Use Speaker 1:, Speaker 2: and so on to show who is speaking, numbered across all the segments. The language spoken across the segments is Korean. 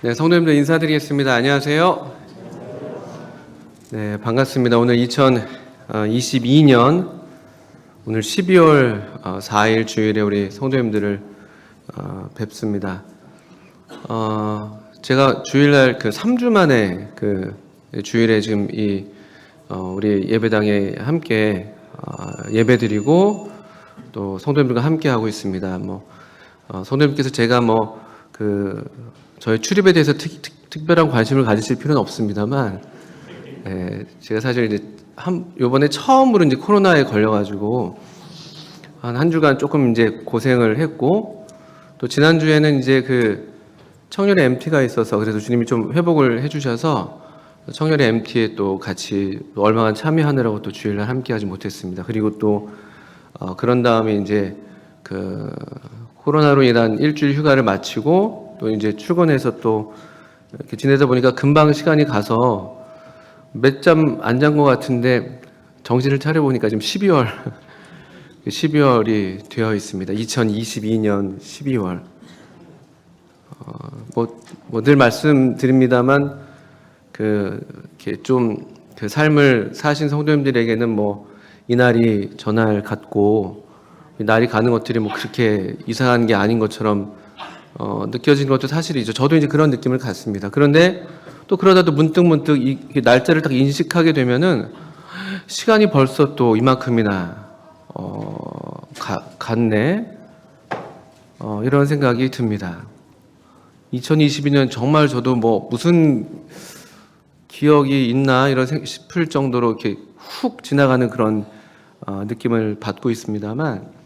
Speaker 1: 네, 성도님들 인사드리겠습니다. 안녕하세요. 네, 반갑습니다. 오늘 2022년 오늘 12월 4일 주일에 우리 성도님들을 뵙습니다. 제가 주일날 3주 만에 주일에 지금 우리 예배당에 함께 예배드리고 또 성도님들과 함께 하고 있습니다. 성도님께서 제가 저희 출입에 대해서 특별한 관심을 가지실 필요는 없습니다만, 제가 사실 이제 요번에 처음으로 이제 코로나에 걸려가지고 한 주간 조금 이제 고생을 했고, 또 지난주에는 이제 청년의 MT가 있어서 그래서 주님이 좀 회복을 해주셔서 청년의 MT에 또 같이 얼마간 참여하느라고 또 주일날 함께하지 못했습니다. 그리고 또 그런 다음에 이제 코로나로 인한 일주일 휴가를 마치고 또 이제 출근해서 또 이렇게 지내다 보니까 금방 시간이 가서 몇 잠 안 잔 것 같은데 정신을 차려보니까 지금 12월이 되어 있습니다. 2022년 12월. 늘 말씀드립니다만 이렇게 좀 삶을 사신 성도님들에게는 이날이 저날 같고 날이 가는 것들이 그렇게 이상한 게 아닌 것처럼 느껴지는 것도 사실이죠. 저도 이제 그런 느낌을 갖습니다. 그런데 또 그러다도 문득 이 날짜를 딱 인식하게 되면은 시간이 벌써 또 이만큼이나 갔네. 이런 생각이 듭니다. 2022년 정말 저도 무슨 기억이 있나 싶을 정도로 이렇게 훅 지나가는 그런 느낌을 받고 있습니다만,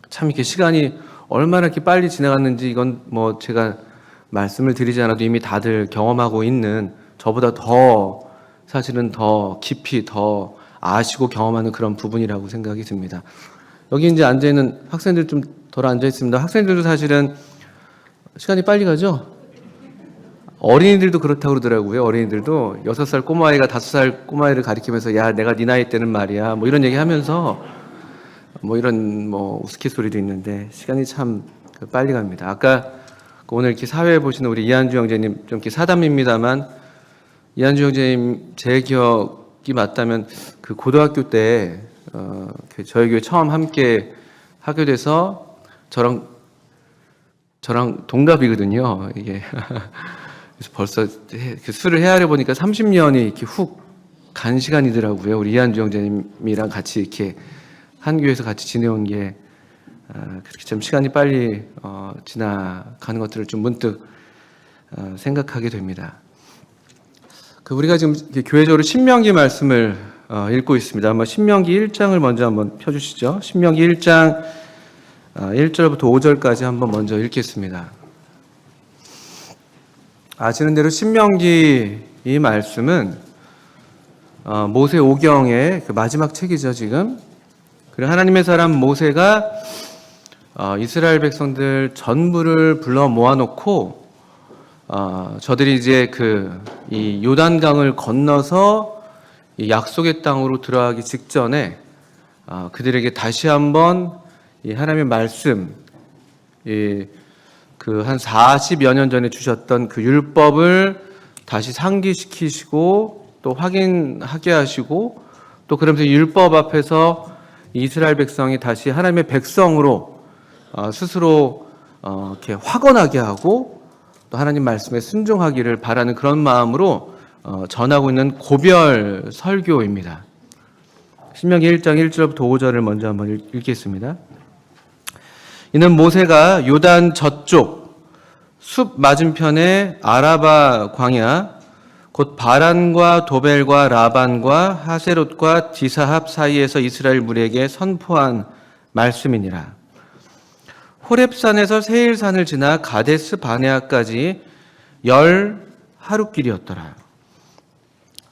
Speaker 1: 참 이렇게 시간이 얼마나 이렇게 빨리 지나갔는지 이건 제가 말씀을 드리지 않아도 이미 다들 경험하고 있는, 저보다 사실은 더 깊이 더 아시고 경험하는 그런 부분이라고 생각이 듭니다. 여기 이제 앉아 있는 학생들 좀 덜 앉아 있습니다. 학생들도 사실은 시간이 빨리 가죠? 어린이들도 그렇다고 그러더라고요. 어린이들도 6살 꼬마아이가 5살 꼬마아이를 가리키면서 야, 내가 네 나이 때는 말이야. 이런 얘기 하면서 이런 우스갯소리도 있는데 시간이 참 빨리 갑니다. 아까 오늘 이렇게 사회에 보시는 우리 이한주 형제님 좀 이렇게 사담입니다만, 이한주 형제님 제 기억이 맞다면 고등학교 때 저희 교회 처음 함께 하게 돼서 저랑 동갑이거든요. 이게 그래서 벌써 수를 헤아려 보니까 30년이 이렇게 훅 간 시간이더라고요. 우리 이한주 형제님이랑 같이 이렇게 한 교회에서 같이 지내온 게 그렇게 좀 시간이 빨리 지나가는 것들을 좀 문득 생각하게 됩니다. 우리가 지금 교회적으로 신명기 말씀을 읽고 있습니다. 한번 신명기 1장을 먼저 한번 펴주시죠. 신명기 1장 1절부터 5절까지 한번 먼저 읽겠습니다. 아시는 대로 신명기 이 말씀은 모세 오경의 마지막 책이죠, 지금. 그리고 하나님의 사람 모세가 이스라엘 백성들 전부를 불러 모아놓고 저들이 이제 이 요단강을 건너서 이 약속의 땅으로 들어가기 직전에 그들에게 다시 한번 이 하나님의 말씀, 한 40여 년 전에 주셨던 율법을 다시 상기시키시고 또 확인하게 하시고, 또 그러면서 율법 앞에서 이스라엘 백성이 다시 하나님의 백성으로 스스로 이렇게 확언하게 하고 또 하나님 말씀에 순종하기를 바라는 그런 마음으로 전하고 있는 고별 설교입니다. 신명기 1장 1절부터 5절을 먼저 한번 읽겠습니다. 이는 모세가 요단 저쪽 숲 맞은편의 아라바 광야 곧 바란과 도벨과 라반과 하세롯과 디사합 사이에서 이스라엘 무리에게 선포한 말씀이니라. 호렙산에서 세일산을 지나 가데스 바네아까지 10하룻길이었더라.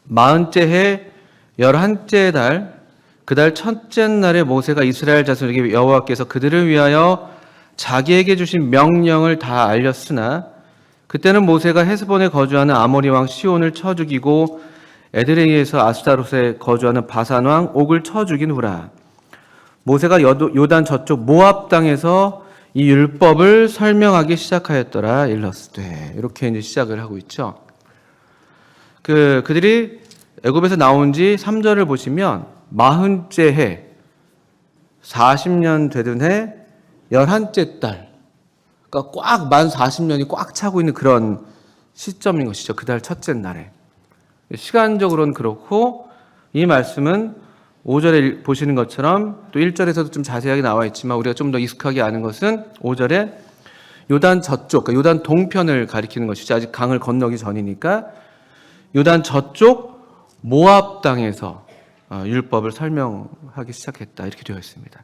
Speaker 1: 40째 해 11째 달 그 달 첫째 날에 모세가 이스라엘 자손에게 여호와께서 그들을 위하여 자기에게 주신 명령을 다 알렸으나, 그때는 모세가 헤스본에 거주하는 아모리 왕 시온을 쳐 죽이고 에드레이에서 아스타롯에 거주하는 바산 왕 옥을 쳐 죽인 후라. 모세가 요단 저쪽 모압 땅에서 이 율법을 설명하기 시작하였더라 일러스되. 이렇게 이제 시작을 하고 있죠. 그들이 애굽에서 나온 지 3절을 보시면 40째 해, 40년 되던 해, 11째 달. 그러니까 꽉 만 40년이 꽉 차고 있는 그런 시점인 것이죠. 그 달 첫째 날에. 시간적으로는 그렇고, 이 말씀은 5절에 보시는 것처럼 또 1절에서도 좀 자세하게 나와 있지만 우리가 좀 더 익숙하게 아는 것은 5절에 요단 저쪽, 그러니까 요단 동편을 가리키는 것이죠. 아직 강을 건너기 전이니까 요단 저쪽 모압 땅에서 율법을 설명하기 시작했다. 이렇게 되어 있습니다.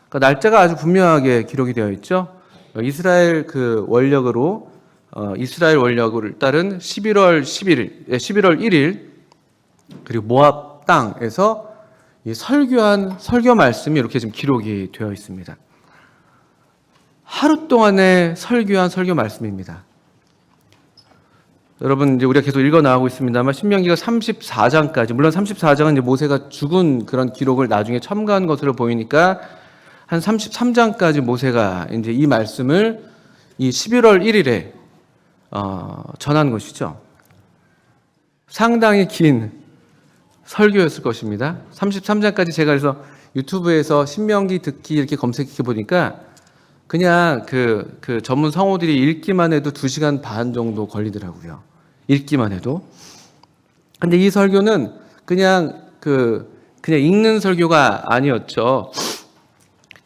Speaker 1: 그러니까 날짜가 아주 분명하게 기록이 되어 있죠. 이스라엘 이스라엘 원력을 따른 11월 1일 그리고 모압 땅에서 이 설교한 설교 말씀이 이렇게 지금 기록이 되어 있습니다. 하루 동안의 설교한 설교 말씀입니다. 여러분 이제 우리가 계속 읽어 나가고 있습니다만 신명기가 34장까지, 물론 34장은 이제 모세가 죽은 그런 기록을 나중에 첨가한 것으로 보이니까 한 33장까지 모세가 이제 이 말씀을 이 11월 1일에 전한 것이죠. 상당히 긴 설교였을 것입니다. 33장까지 제가 그래서 유튜브에서 신명기 듣기 이렇게 검색해 보니까 그냥 그 전문 성우들이 읽기만 해도 2시간 반 정도 걸리더라고요. 읽기만 해도. 근데 이 설교는 그냥 읽는 설교가 아니었죠.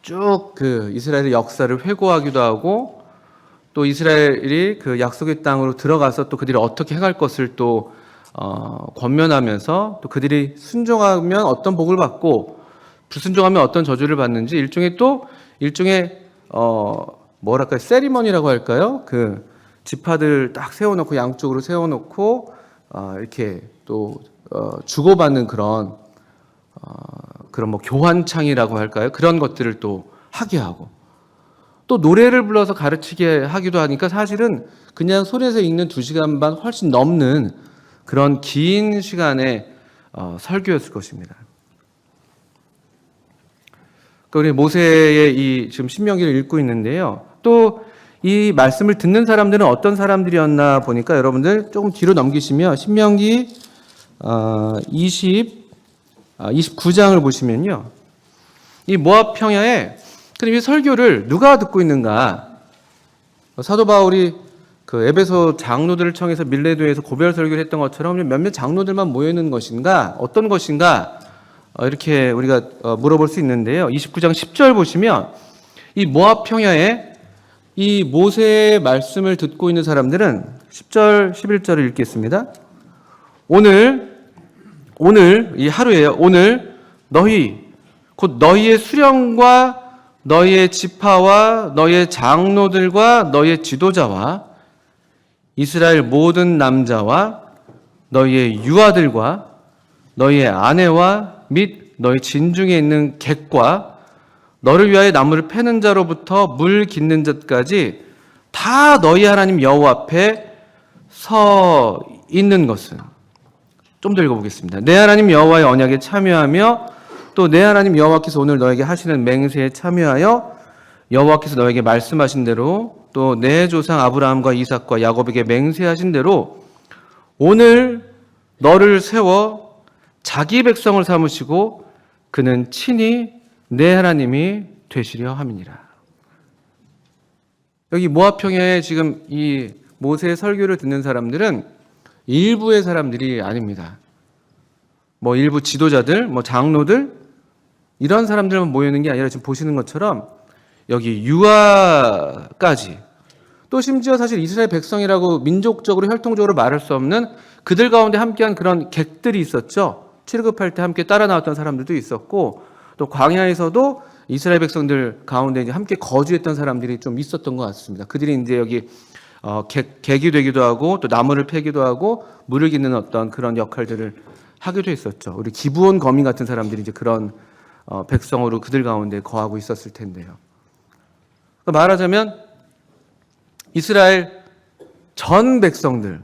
Speaker 1: 쭉 이스라엘의 역사를 회고하기도 하고 또 이스라엘이 그 약속의 땅으로 들어가서 또 그들이 어떻게 행할 것을 또 권면하면서 또 그들이 순종하면 어떤 복을 받고 불순종하면 어떤 저주를 받는지 일종의 뭐랄까요, 세리머니라고 할까요? 그 지파들 딱 세워놓고 양쪽으로 세워놓고 이렇게 또 주고받는 그런 뭐 교환창이라고 할까요? 그런 것들을 또 하게 하고 또 노래를 불러서 가르치게 하기도 하니까 사실은 그냥 손에서 읽는 2시간 반 훨씬 넘는 그런 긴 시간의 설교였을 것입니다. 우리 모세의 이 지금 신명기를 읽고 있는데요. 또 이 말씀을 듣는 사람들은 어떤 사람들이었나 보니까 여러분들 조금 뒤로 넘기시면 신명기 29장을 보시면요. 이 모압 평야에 그럼 이 설교를 누가 듣고 있는가? 사도 바울이 그 에베소 장로들을 청해서 밀레도에서 고별 설교를 했던 것처럼 몇몇 장로들만 모여 있는 것인가? 어떤 것인가? 이렇게 우리가 물어볼 수 있는데요. 29장 10절 보시면 이 모압 평야에 이 모세의 말씀을 듣고 있는 사람들은 10절, 11절을 읽겠습니다. 오늘 이 하루에요. 오늘 너희 곧 너희의 수령과 너희의 지파와 너희의 장로들과 너희의 지도자와 이스라엘 모든 남자와 너희의 유아들과 너희의 아내와 및 너희 진중에 있는 객과 너를 위하여 나무를 패는 자로부터 물 깃는 자까지 다 너희 하나님 여호와 앞에 서 있는 것은, 좀 더 읽어보겠습니다. 내 하나님 여호와의 언약에 참여하며 또 내 하나님 여호와께서 오늘 너에게 하시는 맹세에 참여하여 여호와께서 너에게 말씀하신 대로 또 내 조상 아브라함과 이삭과 야곱에게 맹세하신 대로 오늘 너를 세워 자기 백성을 삼으시고 그는 친히 내 하나님이 되시려 함이니라. 여기 모압 평야에 지금 이 모세의 설교를 듣는 사람들은 일부의 사람들이 아닙니다. 뭐 일부 지도자들, 뭐 장로들 이런 사람들만 모여 있는 게 아니라 지금 보시는 것처럼 여기 유아까지 또 심지어 사실 이스라엘 백성이라고 민족적으로 혈통적으로 말할 수 없는 그들 가운데 함께한 그런 객들이 있었죠. 출애굽할 때 함께 따라 나왔던 사람들도 있었고 또 광야에서도 이스라엘 백성들 가운데 이제 함께 거주했던 사람들이 좀 있었던 것 같습니다. 그들이 이제 여기 객이 되기도 하고 또 나무를 패기도 하고 물을 깃는 어떤 그런 역할들을 하기도 했었죠. 우리 기브온 거민 같은 사람들이 이제 그런 백성으로 그들 가운데 거하고 있었을 텐데요. 말하자면 이스라엘 전 백성들,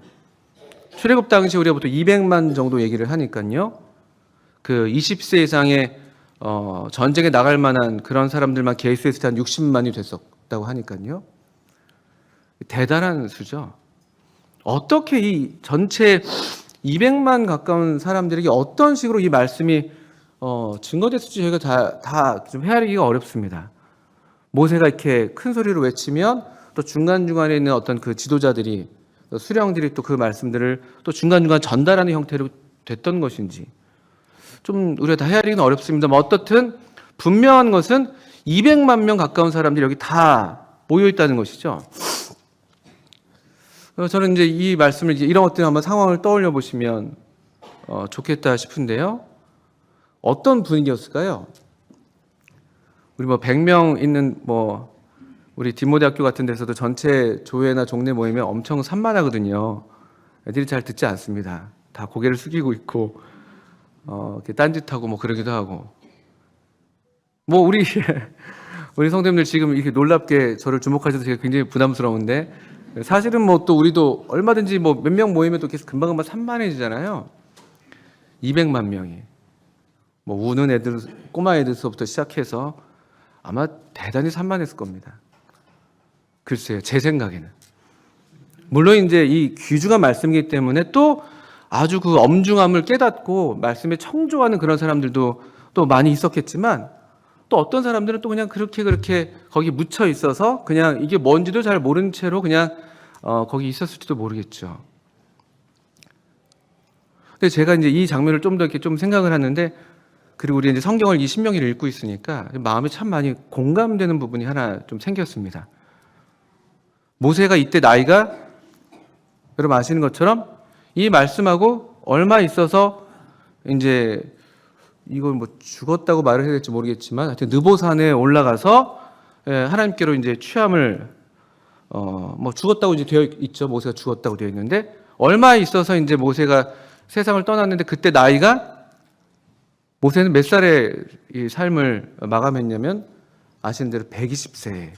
Speaker 1: 출애굽 당시 우리가 보통 200만 정도 얘기를 하니까요. 그 20세 이상의 전쟁에 나갈 만한 그런 사람들만 개수했을 때 한 60만이 됐었다고 하니까요. 대단한 수죠. 어떻게 이 전체 200만 가까운 사람들에게 어떤 식으로 이 말씀이 증거됐을지 저희가 다 좀 헤아리기가 어렵습니다. 모세가 이렇게 큰 소리로 외치면 또 중간중간에 있는 어떤 그 지도자들이 수령들이 또 그 말씀들을 또 중간중간 전달하는 형태로 됐던 것인지 좀 우리가 다 헤아리기는 어렵습니다만 어떻든 분명한 것은 200만 명 가까운 사람들이 여기 다 모여 있다는 것이죠. 저는 이제 이 말씀을 이런 것들 한번 상황을 떠올려 보시면 좋겠다 싶은데요. 어떤 분위기였을까요? 우리 100명 있는 우리 뒷모대학교 같은 데서도 전체 조회나 종례 모이면 엄청 산만하거든요. 애들이 잘 듣지 않습니다. 다 고개를 숙이고 있고 이렇게 딴짓하고 그러기도 하고. 우리 성도님들 지금 이렇게 놀랍게 저를 주목하셔서 제가 굉장히 부담스러운데 사실은 또 우리도 얼마든지 몇 명 모이면 또 계속 금방금방 산만해지잖아요. 200만 명이 우는 애들, 꼬마 애들서부터 시작해서 아마 대단히 산만했을 겁니다. 글쎄요, 제 생각에는. 물론 이제 이 귀중한 말씀이기 때문에 또 아주 그 엄중함을 깨닫고 말씀에 청조하는 그런 사람들도 또 많이 있었겠지만 또 어떤 사람들은 또 그냥 그렇게 거기 묻혀 있어서 그냥 이게 뭔지도 잘 모른 채로 그냥 거기 있었을지도 모르겠죠. 근데 제가 이제 이 장면을 좀 더 이렇게 좀 생각을 하는데 그리고 우리 이제 성경을 이 신명기를 읽고 있으니까 마음이 참 많이 공감되는 부분이 하나 좀 생겼습니다. 모세가 이때 나이가 여러분 아시는 것처럼 이 말씀하고 얼마 있어서 이제 이걸 죽었다고 말을 해야 될지 모르겠지만 하여튼 느보산에 올라가서 하나님께로 이제 취함을 죽었다고 이제 되어 있죠. 모세가 죽었다고 되어 있는데 얼마 있어서 이제 모세가 세상을 떠났는데 그때 나이가 모세는 몇 살에 이 삶을 마감했냐면 아시는 대로 120세.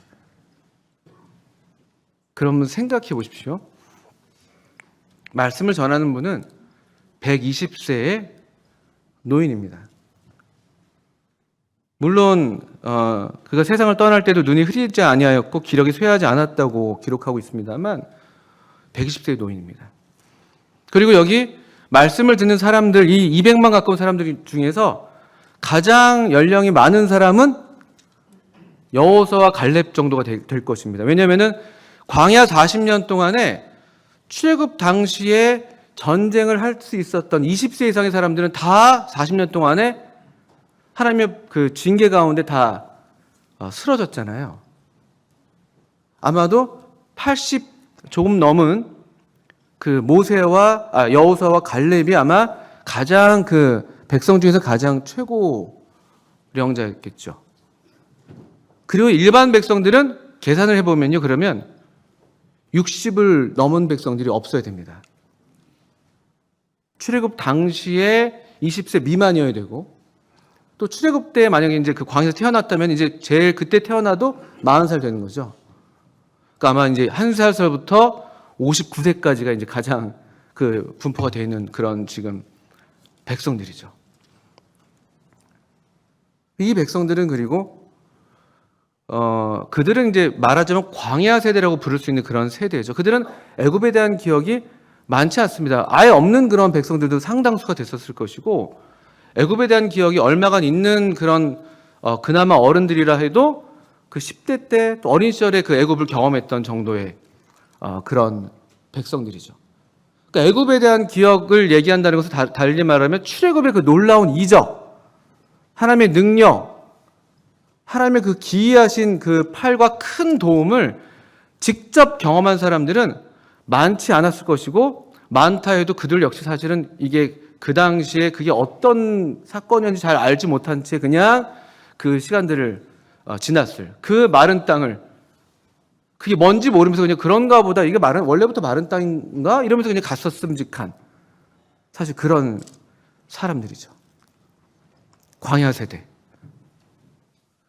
Speaker 1: 그러면 생각해 보십시오. 말씀을 전하는 분은 120세의 노인입니다. 물론 그가 세상을 떠날 때도 눈이 흐리지 아니하였고 기력이 쇠하지 않았다고 기록하고 있습니다만 120세의 노인입니다. 그리고 여기 말씀을 듣는 사람들, 이 200만 가까운 사람들 중에서 가장 연령이 많은 사람은 여호수아와 갈렙 정도가 될 것입니다. 왜냐하면 광야 40년 동안에 출애굽 당시에 전쟁을 할 수 있었던 20세 이상의 사람들은 다 40년 동안에 하나님의 그 징계 가운데 다 쓰러졌잖아요. 아마도 80 조금 넘은 그 여호수아와 갈렙이 아마 가장 그 백성 중에서 가장 최고령자였겠죠. 그리고 일반 백성들은 계산을 해보면요, 그러면 60을 넘은 백성들이 없어야 됩니다. 출애굽 당시에 20세 미만이어야 되고, 또 출애굽 때 만약에 이제 그 광야에서 태어났다면 이제 제일 그때 태어나도 40살 되는 거죠. 그러니까 아마 이제 1살부터 59세까지가 이제 가장 그 분포가 되어 있는 그런 지금 백성들이죠. 이 백성들은 그리고 그들은 이제 말하자면 광야 세대라고 부를 수 있는 그런 세대죠. 그들은 애굽에 대한 기억이 많지 않습니다. 아예 없는 그런 백성들도 상당수가 됐었을 것이고 애굽에 대한 기억이 얼마간 있는 그런 그나마 어른들이라 해도 그 10대 때 또 어린 시절에 그 애굽을 경험했던 정도의 그런 백성들이죠. 그러니까 애굽에 대한 기억을 얘기한다는 것은 달리 말하면 출애굽의 그 놀라운 이적, 하나님의 능력, 하나님의 그 기이하신 그 팔과 큰 도움을 직접 경험한 사람들은 많지 않았을 것이고 많다 해도 그들 역시 사실은 이게 그 당시에 그게 어떤 사건이었는지 잘 알지 못한 채 그냥 그 시간들을 지났을 그 마른 땅을 그게 뭔지 모르면서 그냥 그런가 보다 이게 원래부터 마른 땅인가 이러면서 그냥 갔었음직한 사실 그런 사람들이죠. 광야 세대.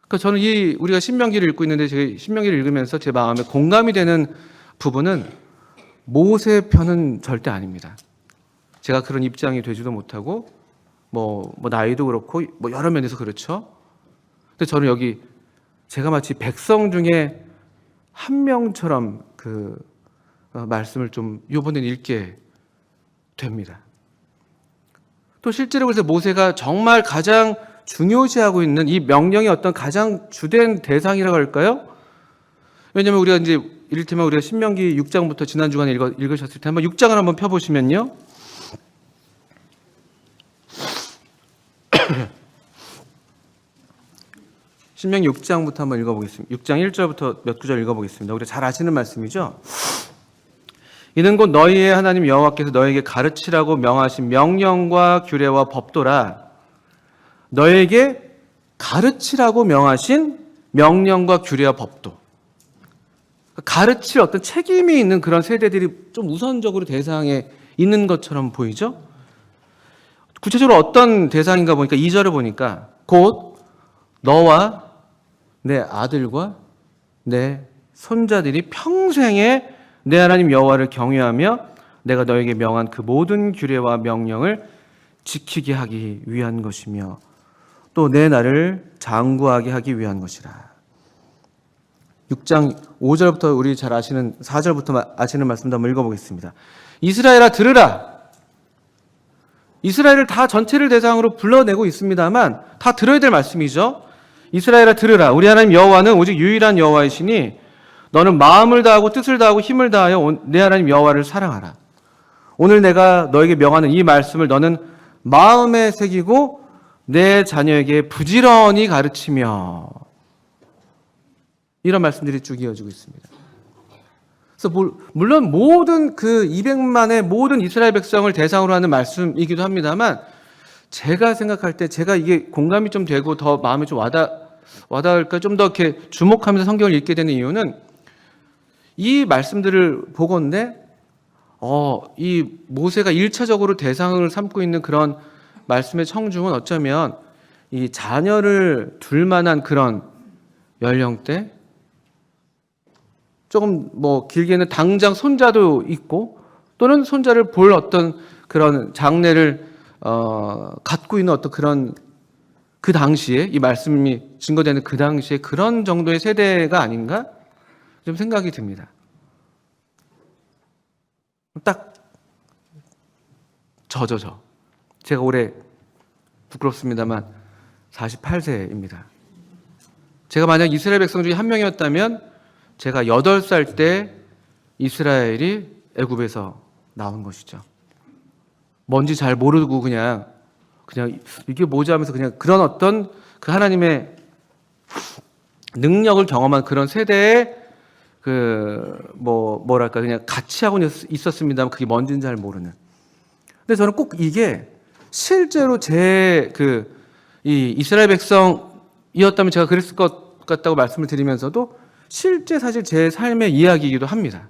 Speaker 1: 그러니까 저는 우리가 신명기를 읽고 있는데 제가 신명기를 읽으면서 제 마음에 공감이 되는 부분은 모세 편은 절대 아닙니다. 제가 그런 입장이 되지도 못하고 뭐 나이도 그렇고 뭐 여러 면에서 그렇죠. 근데 저는 여기 제가 마치 백성 중에 한 명처럼 그 말씀을 좀 이번엔 읽게 됩니다. 또 실제로 그래서 모세가 정말 가장 중요시하고 있는 이 명령의 어떤 가장 주된 대상이라고 할까요? 왜냐하면 우리가 이제 이를테면 우리가 신명기 6장부터 지난 주간에 읽으셨을 때 한번 6장을 한번 펴보시면요. 신명기 6장부터 한번 읽어보겠습니다. 6장 1절부터 몇 구절 읽어보겠습니다. 우리가 잘 아시는 말씀이죠. 이는 곧 너희의 하나님 여호와께서 너에게 가르치라고 명하신 명령과 규례와 법도라. 너에게 가르치라고 명하신 명령과 규례와 법도. 가르칠 어떤 책임이 있는 그런 세대들이 좀 우선적으로 대상에 있는 것처럼 보이죠? 구체적으로 어떤 대상인가 보니까 2절을 보니까 곧 너와 내 아들과 내 손자들이 평생에 내 하나님 여호와를 경외하며 내가 너에게 명한 그 모든 규례와 명령을 지키게 하기 위한 것이며 또 내 나를 장구하게 하기 위한 것이라. 6장 5절부터 우리 잘 아시는 4절부터 아시는 말씀도 한번 읽어보겠습니다. 이스라엘아 들으라. 이스라엘을 다 전체를 대상으로 불러내고 있습니다만 다 들어야 될 말씀이죠. 이스라엘아 들으라. 우리 하나님 여호와는 오직 유일한 여호와이시니 너는 마음을 다하고 뜻을 다하고 힘을 다하여 내 하나님 여호와를 사랑하라. 오늘 내가 너에게 명하는 이 말씀을 너는 마음에 새기고 내 자녀에게 부지런히 가르치며. 이런 말씀들이 쭉 이어지고 있습니다. 그래서 물론 모든 그 200만의 모든 이스라엘 백성을 대상으로 하는 말씀이기도 합니다만 제가 생각할 때 제가 이게 공감이 좀 되고 더 마음에 좀 와닿을까 좀 더 이렇게 주목하면서 성경을 읽게 되는 이유는 이 말씀들을 보건대 이 모세가 1차적으로 대상을 삼고 있는 그런 말씀의 청중은 어쩌면 이 자녀를 둘 만한 그런 연령대 조금 뭐 길게는 당장 손자도 있고 또는 손자를 볼 어떤 그런 장래를 갖고 있는 어떤 그런 그 당시에 이 말씀이 증거되는 그 당시에 그런 정도의 세대가 아닌가 좀 생각이 듭니다. 딱 저. 제가 올해 부끄럽습니다만 48세입니다. 제가 만약 이스라엘 백성 중에 한 명이었다면 제가 8살 때 이스라엘이 애굽에서 나온 것이죠. 뭔지 잘 모르고 그냥 이게 뭐지 하면서 그냥 그런 어떤 그 하나님의 능력을 경험한 그런 세대에 뭐랄까 그냥 같이 하고 있었습니다만 그게 뭔지는 잘 모르는. 근데 저는 꼭 이게 실제로 이 이스라엘 백성이었다면 제가 그랬을 것 같다고 말씀을 드리면서도 실제 사실 제 삶의 이야기이기도 합니다.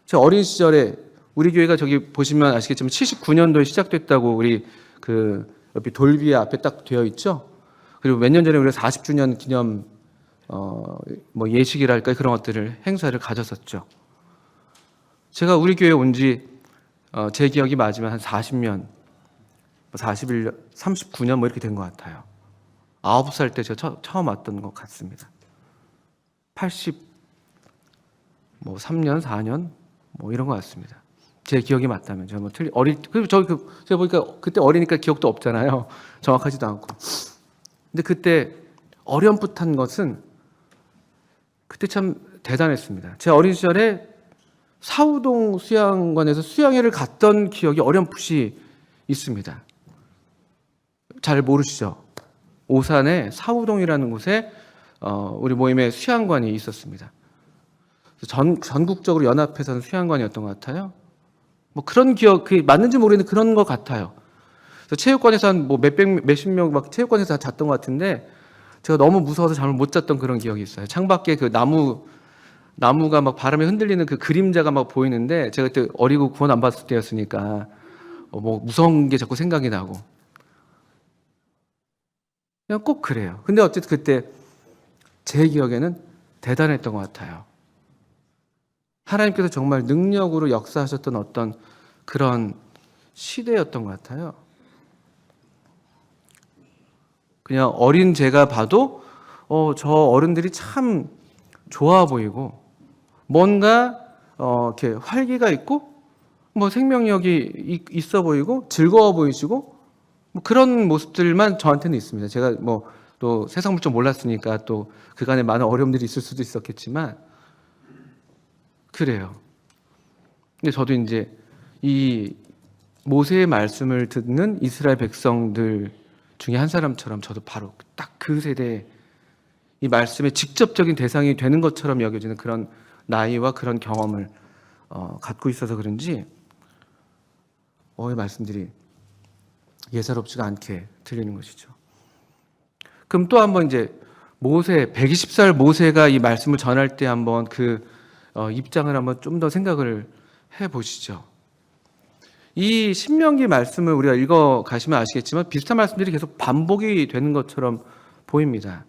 Speaker 1: 제 어린 시절에 우리 교회가 저기 보시면 아시겠지만 79년도에 시작됐다고 우리 옆에 돌비 앞에 딱 되어 있죠. 그리고 몇 년 전에 우리가 40주년 기념 뭐 예식이랄까 그런 것들을 행사를 가졌었죠. 제가 우리 교회에 온 지 제 기억이 맞으면 한 40년, 41년, 39년 뭐 이렇게 된 것 같아요. 9살 때 제가 처음 왔던 것 같습니다. 3년, 4년 뭐 이런 것 같습니다. 제 기억이 맞다면 제가 뭐 그리고 제가 보니까 그때 어리니까 기억도 없잖아요. 정확하지도 않고. 근데 그때 어렴풋한 것은 그때 참 대단했습니다. 제 어린 시절에 사우동 수양관에서 수양회를 갔던 기억이 어렴풋이 있습니다. 잘 모르시죠? 오산에 사우동이라는 곳에 우리 모임의 수양관이 있었습니다. 전국적으로 연합해서는 수양관이었던 것 같아요. 뭐 그런 기억, 그게 맞는지 모르겠는데 그런 것 같아요. 그래서 체육관에서 한 몇십 명 막 체육관에서 다 잤던 것 같은데 제가 너무 무서워서 잠을 못 잤던 그런 기억이 있어요. 창밖에 그 나무가 막 바람에 흔들리는 그 그림자가 막 보이는데 제가 그때 어리고 구원 안 받았을 때였으니까 뭐 무서운 게 자꾸 생각이 나고 그냥 꼭 그래요. 근데 어쨌든 그때 제 기억에는 대단했던 것 같아요. 하나님께서 정말 능력으로 역사하셨던 어떤 그런 시대였던 것 같아요. 그냥 어린 제가 봐도 저 어른들이 참 좋아 보이고 뭔가 이렇게 활기가 있고 뭐 생명력이 있어 보이고 즐거워 보이시고 뭐 그런 모습들만 저한테는 있습니다. 제가 뭐 또 세상을 좀 몰랐으니까 또 그간에 많은 어려움들이 있을 수도 있었겠지만 그래요. 근데 저도 이제 이 모세의 말씀을 듣는 이스라엘 백성들 중에 한 사람처럼 저도 바로 딱 그 세대에 이 말씀의 직접적인 대상이 되는 것처럼 여겨지는 그런 나이와 그런 경험을 갖고 있어서 그런지 이 말씀들이 예사롭지가 않게 들리는 것이죠. 그럼 또 한번 이제 모세 120살 모세가 이 말씀을 전할 때 한번 그 입장을 한번 좀 더 생각을 해 보시죠. 이 신명기 말씀을 우리가 읽어 가시면 아시겠지만 비슷한 말씀들이 계속 반복이 되는 것처럼 보입니다.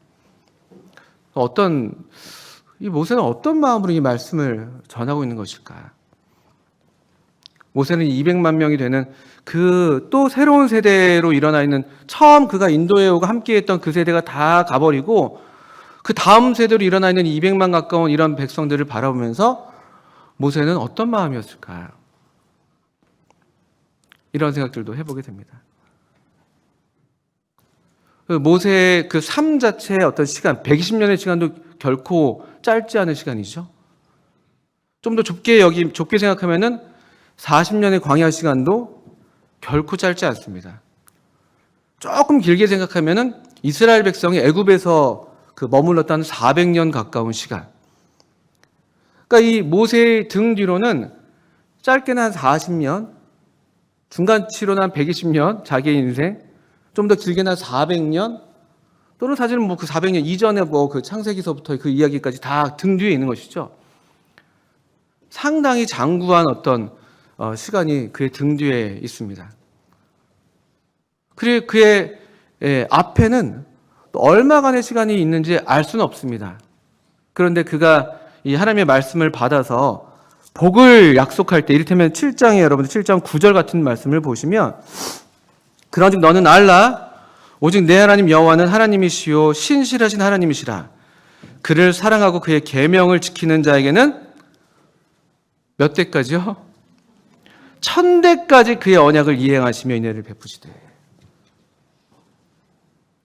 Speaker 1: 이 모세는 어떤 마음으로 이 말씀을 전하고 있는 것일까? 모세는 200만 명이 되는 그 또 새로운 세대로 일어나 있는 처음 그가 인도에 오고 함께했던 그 세대가 다 가버리고 그 다음 세대로 일어나 있는 200만 가까운 이런 백성들을 바라보면서 모세는 어떤 마음이었을까? 이런 생각들도 해보게 됩니다. 모세의 그 삶 자체의 어떤 시간, 120년의 시간도 결코 짧지 않은 시간이죠. 좀 더 좁게 생각하면은 40년의 광야 시간도 결코 짧지 않습니다. 조금 길게 생각하면은 이스라엘 백성이 애굽에서 그 머물렀다는 400년 가까운 시간. 그러니까 이 모세의 등 뒤로는 짧게는 한 40년, 중간치로는 한 120년, 자기의 인생, 좀 더 길게는 한 400년, 또는 사실은 뭐 그 400년 이전에 뭐 그 창세기서부터 그 이야기까지 다 등 뒤에 있는 것이죠. 상당히 장구한 어떤 시간이 그의 등 뒤에 있습니다. 그리고 그의 앞에는 또 얼마간의 시간이 있는지 알 수는 없습니다. 그런데 그가 이 하나님의 말씀을 받아서 복을 약속할 때, 이를테면 7장에 여러분들 7장 9절 같은 말씀을 보시면 그런즉 너는 알라 오직 내 하나님 여호와는 하나님이시요 신실하신 하나님이시라. 그를 사랑하고 그의 계명을 지키는 자에게는 몇 대까지요? 1000대까지 그의 언약을 이행하시며 인애를 베푸시되.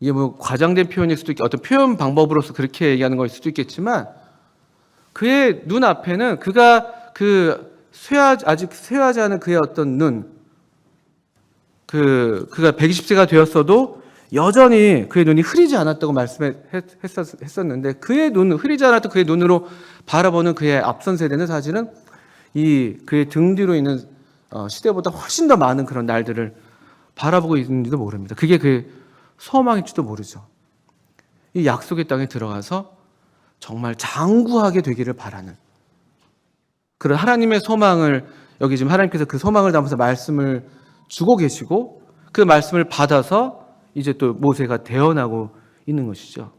Speaker 1: 이게 뭐 과장된 표현일 수도 있고 어떤 표현 방법으로서 그렇게 얘기하는 걸 수도 있겠지만 그의 눈앞에는 그가 아직 쇠하지 않은 그의 어떤 그가 120세가 되었어도 여전히 그의 눈이 흐리지 않았다고 말씀했었는데 흐리지 않았던 그의 눈으로 바라보는 그의 앞선 세대는 사실은 그의 등 뒤로 있는 시대보다 훨씬 더 많은 그런 날들을 바라보고 있는지도 모릅니다. 그게 그의 소망일지도 모르죠. 이 약속의 땅에 들어가서 정말 장구하게 되기를 바라는 그런 하나님의 소망을 여기 지금 하나님께서 그 소망을 담아서 말씀을 주고 계시고 그 말씀을 받아서 이제 또 모세가 대언하고 있는 것이죠.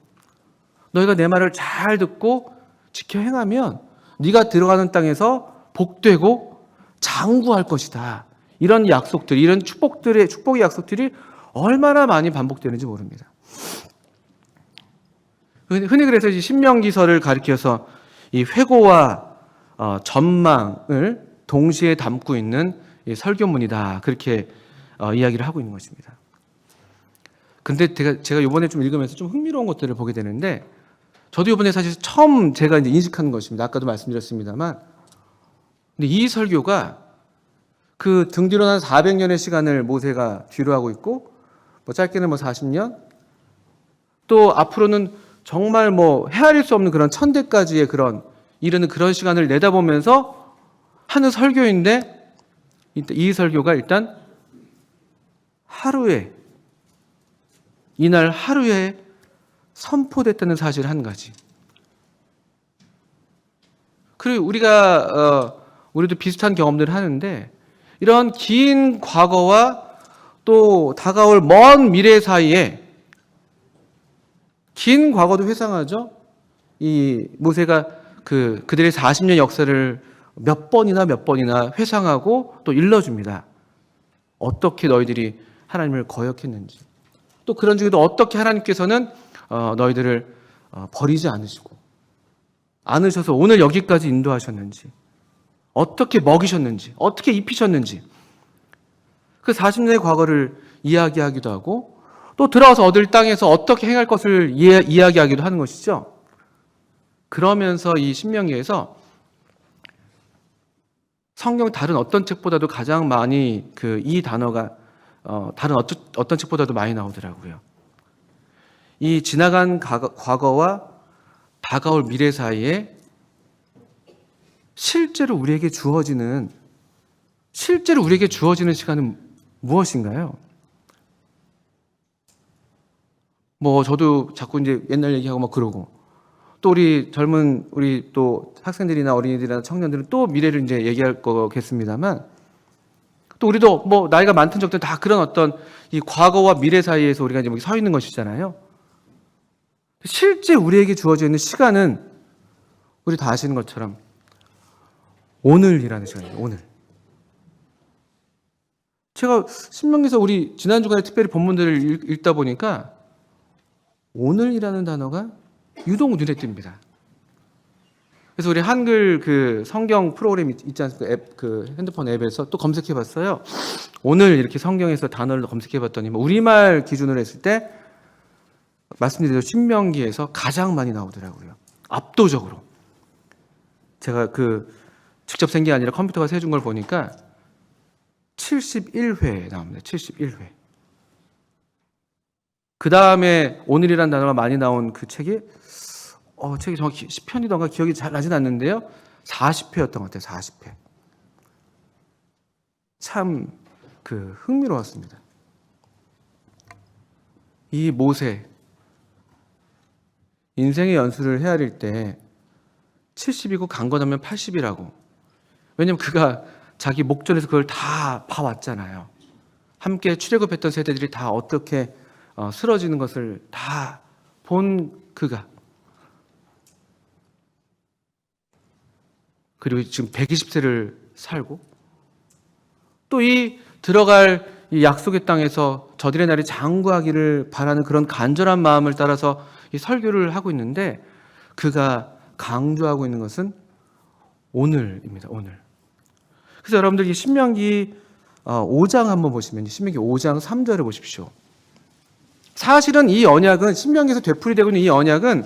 Speaker 1: 너희가 내 말을 잘 듣고 지켜 행하면 네가 들어가는 땅에서 복되고 장구할 것이다. 이런 약속들, 이런 축복의 약속들이 얼마나 많이 반복되는지 모릅니다. 흔히 그래서 신명기서를 가리켜서 이 회고와 전망을 동시에 담고 있는 설교문이다. 그렇게 이야기를 하고 있는 것입니다. 근데 제가 이번에 좀 읽으면서 좀 흥미로운 것들을 보게 되는데 저도 이번에 사실 처음 제가 이제 인식한 것입니다. 아까도 말씀드렸습니다만. 근데 이 설교가 그 등 뒤로 한 400년의 시간을 모세가 뒤로 하고 있고 뭐 짧게는 뭐 40년 또 앞으로는 정말 뭐 헤아릴 수 없는 그런 1000대까지의 이르는 그런 시간을 내다보면서 하는 설교인데 이 설교가 일단 이날 하루에 선포됐다는 사실 한 가지. 그리고 우리도 비슷한 경험들을 하는데 이런 긴 과거와 또 다가올 먼 미래 사이에 긴 과거도 회상하죠. 이 모세가 그들의 40년 역사를 몇 번이나 회상하고 또 일러줍니다. 어떻게 너희들이 하나님을 거역했는지, 또 그런 중에도 어떻게 하나님께서는 너희들을 버리지 않으셔서 오늘 여기까지 인도하셨는지, 어떻게 먹이셨는지, 어떻게 입히셨는지, 그 40년의 과거를 이야기하기도 하고, 또 들어와서 얻을 땅에서 어떻게 행할 것을 이야기하기도 하는 것이죠. 그러면서 이 신명기에서 성경 다른 어떤 책보다도 가장 많이 이 단어가 다른 어떤 책보다도 많이 나오더라고요. 이 지나간 과거와 다가올 미래 사이에 실제로 우리에게 주어지는 시간은 무엇인가요? 저도 자꾸 이제 옛날 얘기하고 막 그러고, 또 우리 또 학생들이나 어린이들이나 청년들은 또 미래를 이제 얘기할 거겠습니다만, 또 우리도 나이가 많든 적든 다 그런 어떤 이 과거와 미래 사이에서 우리가 이제 서 있는 것이잖아요. 실제 우리에게 주어져 있는 시간은 우리 다 아시는 것처럼 오늘이라는 시간이에요. 오늘. 제가 신명기에서 우리 지난 주간에 특별히 본문들을 읽다 보니까 오늘이라는 단어가 유독 눈에 띕니다. 그래서 우리 한글 성경 프로그램 있지 않습니까? 핸드폰 앱에서 또 검색해 봤어요. 오늘 이렇게 성경에서 단어를 검색해 봤더니 우리말 기준으로 했을 때 말씀드린 신명기에서 가장 많이 나오더라고요. 압도적으로. 제가 직접 센 게 아니라 컴퓨터가 세준 걸 보니까 71회 나옵니다. 71회. 그 다음에 오늘이라는 단어가 많이 나온 그 책이 정확히 10편이던가 기억이 잘 나진 않는데요. 40회였던 것 같아요. 40회. 참 흥미로웠습니다. 이 모세 인생의 연수를 헤아릴 때 70이고 강건하면 80이라고. 왜냐면 그가 자기 목전에서 그걸 다 봐왔잖아요. 함께 출애굽했던 세대들이 다 어떻게 쓰러지는 것을 다 본 그가. 그리고 지금 120세를 살고, 또 들어갈 이 약속의 땅에서 저들의 날이 장구하기를 바라는 그런 간절한 마음을 따라서 이 설교를 하고 있는데, 그가 강조하고 있는 것은 오늘입니다. 오늘. 그래서 여러분들 이 신명기 5장 한번 보시면, 신명기 5장 3절을 보십시오. 사실은 이 언약은, 신명기에서 되풀이되고 있는 이 언약은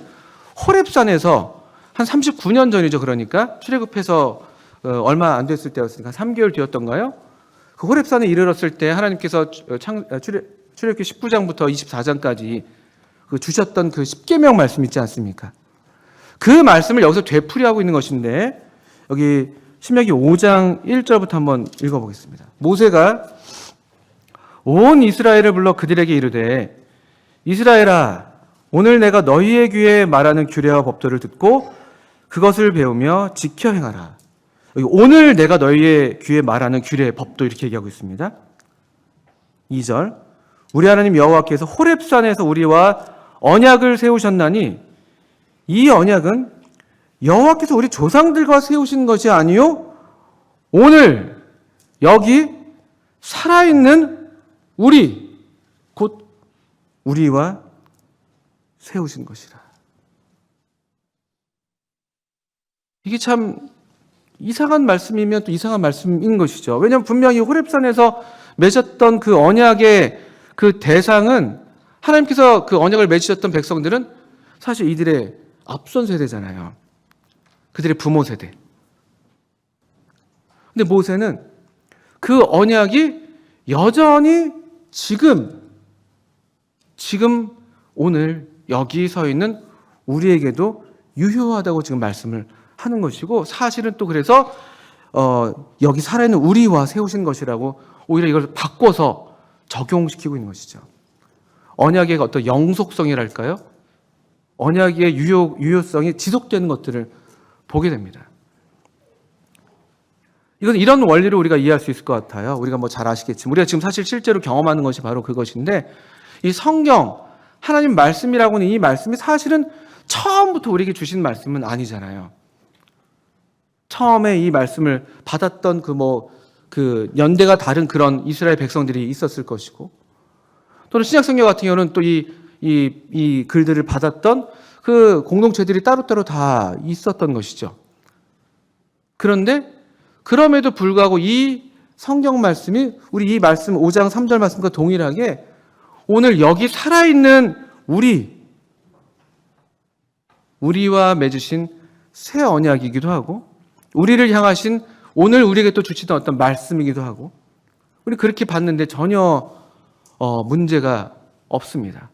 Speaker 1: 호렙산에서 한 39년 전이죠. 그러니까 출애굽해서 얼마 안 됐을 때였으니까 3개월 뒤였던가요? 그 호렙산에 이르렀을 때 하나님께서 출애굽기 19장부터 24장까지 주셨던 그 10계명 말씀 있지 않습니까? 그 말씀을 여기서 되풀이하고 있는 것인데, 여기 신명기 5장 1절부터 한번 읽어보겠습니다. 모세가 온 이스라엘을 불러 그들에게 이르되, 이스라엘아, 오늘 내가 너희의 귀에 말하는 규례와 법도를 듣고 그것을 배우며 지켜 행하라. 오늘 내가 너희의 귀에 말하는 규례, 법도 이렇게 얘기하고 있습니다. 2절, 우리 하나님 여호와께서 호렙산에서 우리와 언약을 세우셨나니 이 언약은 여호와께서 우리 조상들과 세우신 것이 아니요 오늘 여기 살아있는 우리, 곧 우리와 세우신 것이라. 이게 참 이상한 말씀이면 또 이상한 말씀인 것이죠. 왜냐하면 분명히 호렙산에서 맺었던 그 언약의 그 대상은, 하나님께서 그 언약을 맺으셨던 백성들은 사실 이들의 앞선 세대잖아요. 그들의 부모 세대. 근데 모세는 그 언약이 여전히 지금 오늘 여기 서 있는 우리에게도 유효하다고 지금 말씀을 하는 것이고, 사실은 또 그래서 여기 살아있는 우리와 세우신 것이라고 오히려 이걸 바꿔서 적용시키고 있는 것이죠. 언약의 어떤 영속성이랄까요? 언약의 유효성이 지속되는 것들을 보게 됩니다. 이런 원리를 우리가 이해할 수 있을 것 같아요. 우리가 잘 아시겠지만 우리가 지금 사실 실제로 경험하는 것이 바로 그것인데, 이 성경, 하나님 말씀이라고 하는 이 말씀이 사실은 처음부터 우리에게 주신 말씀은 아니잖아요. 처음에 이 말씀을 받았던 그 연대가 다른 그런 이스라엘 백성들이 있었을 것이고, 또는 신약성경 같은 경우는 또 이 글들을 받았던 그 공동체들이 따로따로 다 있었던 것이죠. 그런데 그럼에도 불구하고 이 성경 말씀이 우리 이 말씀 5장 3절 말씀과 동일하게 오늘 여기 살아있는 우리와 맺으신 새 언약이기도 하고, 우리를 향하신 오늘 우리에게 또 주시던 어떤 말씀이기도 하고, 우리 그렇게 봤는데 전혀 문제가 없습니다.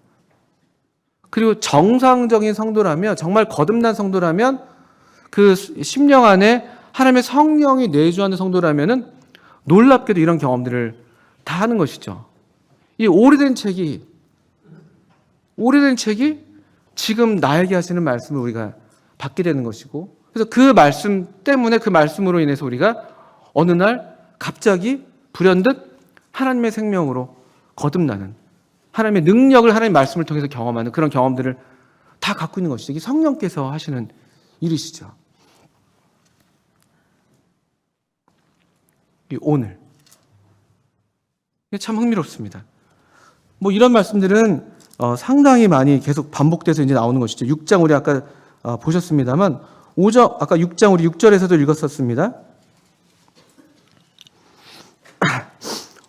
Speaker 1: 그리고 정상적인 성도라면, 정말 거듭난 성도라면, 그 심령 안에 하나님의 성령이 내주하는 성도라면은 놀랍게도 이런 경험들을 다 하는 것이죠. 이 오래된 책이 지금 나에게 하시는 말씀을 우리가 받게 되는 것이고, 그래서 그 말씀 때문에, 그 말씀으로 인해서 우리가 어느 날 갑자기 불현듯 하나님의 생명으로 거듭나는, 하나님의 능력을 하나님의 말씀을 통해서 경험하는 그런 경험들을 다 갖고 있는 것이죠. 이게 성령께서 하시는 일이시죠. 오늘 참 흥미롭습니다. 뭐 이런 말씀들은 상당히 많이 계속 반복돼서 이제 나오는 것이죠. 6장 우리 아까 보셨습니다만, 5장 아까 6장 우리 6절에서도 읽었었습니다.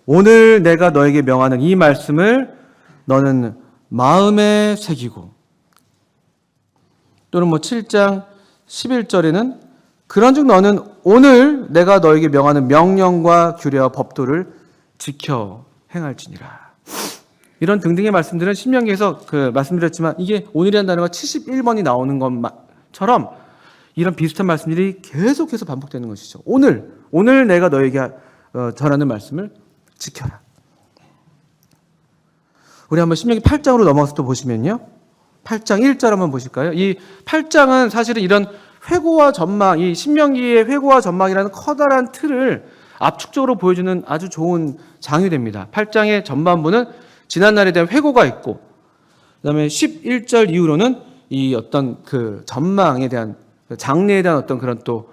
Speaker 1: 오늘 내가 너에게 명하는 이 말씀을 너는 마음에 새기고, 또는 뭐 7장 11절에는 그런즉 너는 오늘 내가 너에게 명하는 명령과 규례와 법도를 지켜 행할지니라. 이런 등등의 말씀들은 신명기에서 말씀드렸지만, 이게 오늘이라는 단어가 71번이 나오는 것처럼 이런 비슷한 말씀들이 계속해서 반복되는 것이죠. 오늘 내가 너에게 전하는 말씀을 지켜라. 우리 한번 신명기 8장으로 넘어가서 또 보시면요, 8장 1절 한번 보실까요? 이 8장은 사실은 이런 회고와 전망, 이 신명기의 회고와 전망이라는 커다란 틀을 압축적으로 보여주는 아주 좋은 장이 됩니다. 8장의 전반부는 지난날에 대한 회고가 있고, 그다음에 11절 이후로는 이 어떤 그 전망에 대한, 장래에 대한 어떤 그런 또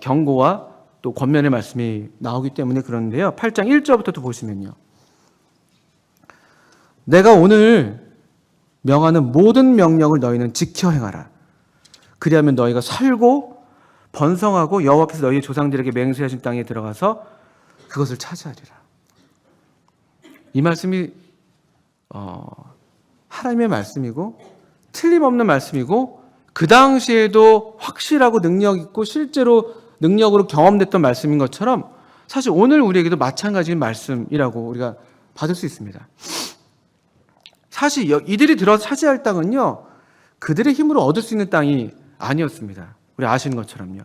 Speaker 1: 경고와 또 권면의 말씀이 나오기 때문에 그런데요. 8장 1절부터 또 보시면요, 내가 오늘 명하는 모든 명령을 너희는 지켜 행하라. 그리하면 너희가 살고 번성하고 여호와께서 너희 조상들에게 맹세하신 땅에 들어가서 그것을 차지하리라. 이 말씀이 하나님의 말씀이고 틀림없는 말씀이고, 그 당시에도 확실하고 능력 있고 실제로 능력으로 경험됐던 말씀인 것처럼 사실 오늘 우리에게도 마찬가지인 말씀이라고 우리가 받을 수 있습니다. 사실 이들이 들어서 차지할 땅은요, 그들의 힘으로 얻을 수 있는 땅이 아니었습니다. 우리 아시는 것처럼요.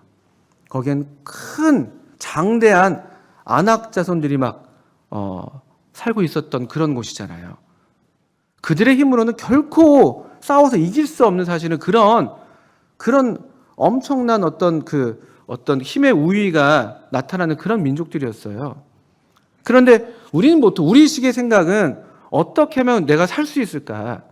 Speaker 1: 거기엔 큰 장대한 아낙 자손들이 막 살고 있었던 그런 곳이잖아요. 그들의 힘으로는 결코 싸워서 이길 수 없는, 사실은 그런 엄청난 어떤 힘의 우위가 나타나는 그런 민족들이었어요. 그런데 우리는 보통 우리식의 생각은 어떻게 하면 내가 살 수 있을까?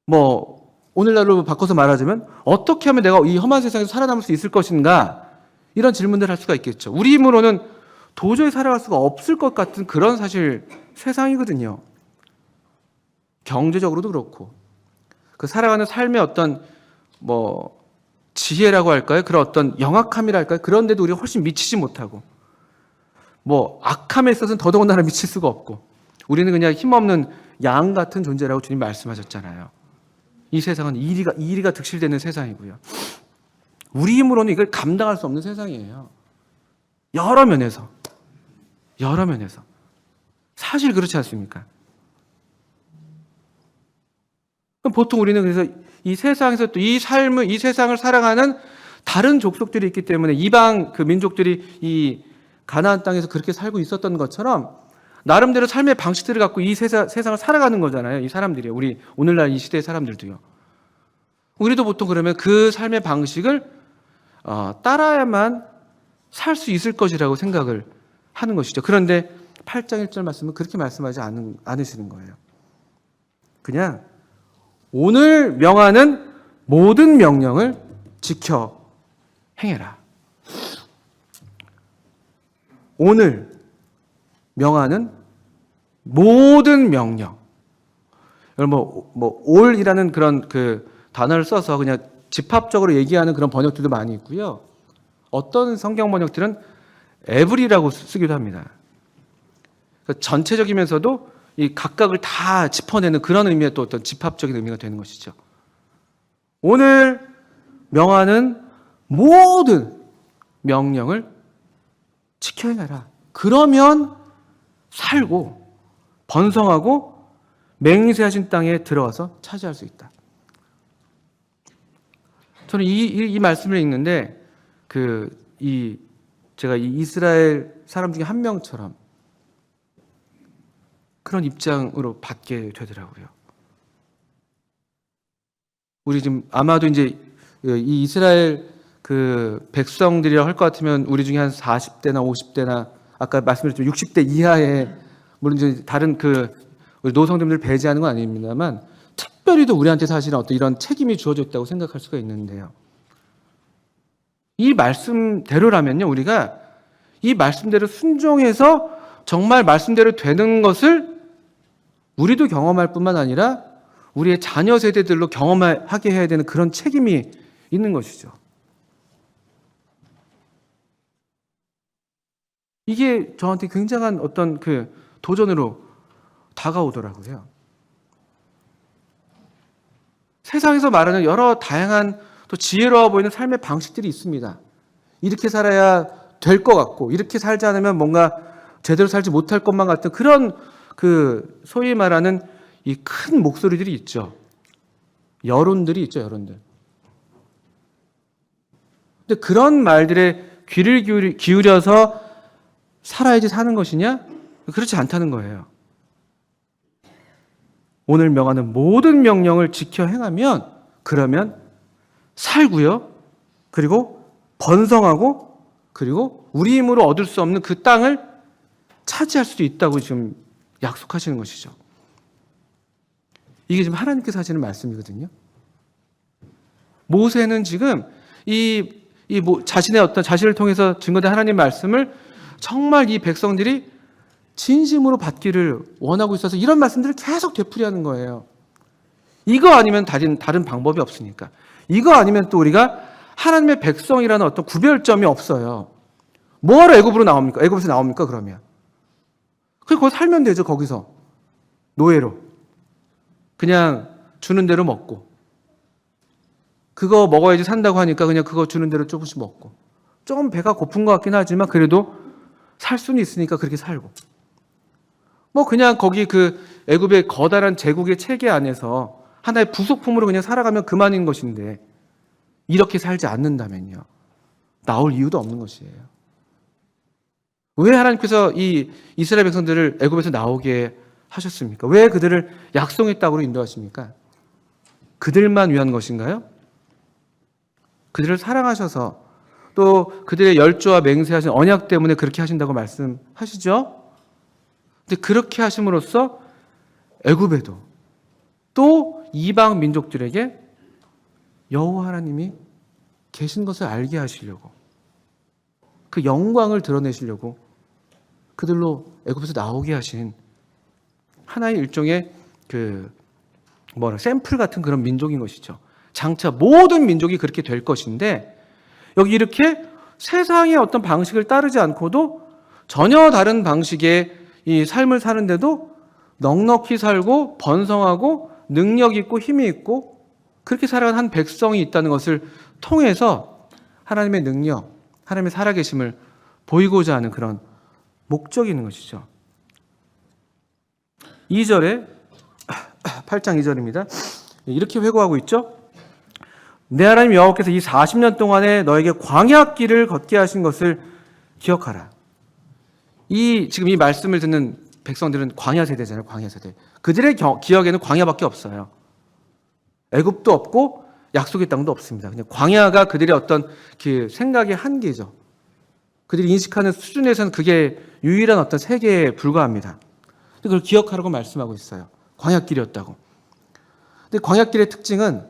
Speaker 1: 뭐 오늘날로 바꿔서 말하자면 어떻게 하면 내가 이 험한 세상에서 살아남을 수 있을 것인가? 이런 질문들을 할 수가 있겠죠. 우리 힘으로는 도저히 살아갈 수가 없을 것 같은 그런 사실 세상이거든요. 경제적으로도 그렇고, 그 살아가는 삶의 어떤 뭐 지혜라고 할까요? 그런 어떤 영악함이랄까요? 그런데도 우리가 훨씬 미치지 못하고, 뭐 악함에 있어서는 더더군다나 미칠 수가 없고, 우리는 그냥 힘없는 양 같은 존재라고 주님 말씀하셨잖아요. 이 세상은 이리가 득실되는 세상이고요. 우리 힘으로는 이걸 감당할 수 없는 세상이에요. 여러 면에서. 사실 그렇지 않습니까? 보통 우리는 그래서 이 세상에서 또 이 세상을 살아가는 다른 족속들이 있기 때문에, 이방 그 민족들이 이 가나안 땅에서 그렇게 살고 있었던 것처럼 나름대로 삶의 방식들을 갖고 이 세상을 살아가는 거잖아요. 이 사람들이요. 우리 오늘날 이 시대의 사람들도요. 우리도 보통 그러면 그 삶의 방식을 따라야만 살 수 있을 것이라고 생각을 하는 것이죠. 그런데 8장 1절 말씀은 그렇게 말씀하지 않으시는 거예요. 그냥 오늘 명하는 모든 명령을 지켜 행해라. 오늘 명하는 모든 명령. 여러분 올이라는 그런 그 단어를 써서 그냥 집합적으로 얘기하는 그런 번역들도 많이 있고요. 어떤 성경 번역들은 every라고 쓰기도 합니다. 그러니까 전체적이면서도 이 각각을 다 짚어내는 그런 의미의 또 어떤 집합적인 의미가 되는 것이죠. 오늘 명하는 모든 명령을 지켜 행하라. 그러면 살고 번성하고 맹세하신 땅에 들어와서 차지할 수 있다. 저는 이 말씀을 읽는데 제가 이 이스라엘 사람 중에 한 명처럼 그런 입장으로 받게 되더라고요. 우리 지금 아마도 이제 이 이스라엘 그 백성들이라 할 것 같으면 우리 중에 한 40대나 50대나 아까 말씀드렸지만 60대 이하의 물론 이제 다른 우리 노성들을 배제하는 건 아닙니다만 특별히도 우리한테 사실은 어떤 이런 책임이 주어져 있다고 생각할 수가 있는데요. 이 말씀대로라면요, 우리가 이 말씀대로 순종해서 정말 말씀대로 되는 것을 우리도 경험할 뿐만 아니라 우리의 자녀 세대들로 경험하게 해야 되는 그런 책임이 있는 것이죠. 이게 저한테 굉장한 어떤 그 도전으로 다가오더라고요. 세상에서 말하는 여러 다양한 또 지혜로워 보이는 삶의 방식들이 있습니다. 이렇게 살아야 될 것 같고 이렇게 살지 않으면 뭔가 제대로 살지 못할 것만 같은 그런 그 소위 말하는 이 큰 목소리들이 있죠. 여론들이 있죠, 여론들. 근데 그런 말들에 귀를 기울여서 살아야지 사는 것이냐? 그렇지 않다는 거예요. 오늘 명하는 모든 명령을 지켜 행하면 그러면 살고요. 그리고 번성하고 그리고 우리 힘으로 얻을 수 없는 그 땅을 차지할 수도 있다고 지금 약속하시는 것이죠. 이게 지금 하나님께서 하시는 말씀이거든요. 모세는 지금 자신의 어떤 자신을 통해서 증거된 하나님 말씀을 정말 이 백성들이 진심으로 받기를 원하고 있어서 이런 말씀들을 계속 되풀이하는 거예요. 이거 아니면 다른 방법이 없으니까. 이거 아니면 또 우리가 하나님의 백성이라는 어떤 구별점이 없어요. 뭐하러 애굽으로 나옵니까? 애굽에서 나옵니까? 그러면. 거기 살면 되죠. 거기서. 노예로. 그냥 주는 대로 먹고. 그거 먹어야지 산다고 하니까 그냥 그거 주는 대로 조금씩 먹고. 좀 배가 고픈 것 같긴 하지만 그래도 살 수는 있으니까 그렇게 살고. 그냥 거기 애굽의 거다란 제국의 체계 안에서 하나의 부속품으로 그냥 살아가면 그만인 것인데 이렇게 살지 않는다면요. 나올 이유도 없는 것이에요. 왜 하나님께서 이 이스라엘 백성들을 애굽에서 나오게 하셨습니까? 왜 그들을 약속의 땅으로 인도하십니까? 그들만 위한 것인가요? 그들을 사랑하셔서 또 그들의 열조와 맹세하신 언약 때문에 그렇게 하신다고 말씀하시죠? 근데 그렇게 하심으로써 애굽에도 또 이방 민족들에게 여호와 하나님이 계신 것을 알게 하시려고 그 영광을 드러내시려고 그들로 애굽에서 나오게 하신 하나의 일종의 샘플 같은 그런 민족인 것이죠. 장차 모든 민족이 그렇게 될 것인데 여기 이렇게 세상의 어떤 방식을 따르지 않고도 전혀 다른 방식의 이 삶을 사는데도 넉넉히 살고 번성하고 능력 있고 힘이 있고 그렇게 살아간 한 백성이 있다는 것을 통해서 하나님의 능력, 하나님의 살아계심을 보이고자 하는 그런 목적이 있는 것이죠. 2절에 8장 2절입니다. 이렇게 회고하고 있죠. 내 하나님 여호와께서 이 40년 동안에 너에게 광야길을 걷게 하신 것을 기억하라. 지금 이 말씀을 듣는 백성들은 광야 세대잖아요. 광야 세대. 그들의 기억에는 광야밖에 없어요. 애굽도 없고 약속의 땅도 없습니다. 그냥 광야가 그들의 어떤 그 생각의 한계죠. 그들이 인식하는 수준에서는 그게 유일한 어떤 세계에 불과합니다. 그걸 기억하라고 말씀하고 있어요. 광야길이었다고. 근데 광야길의 특징은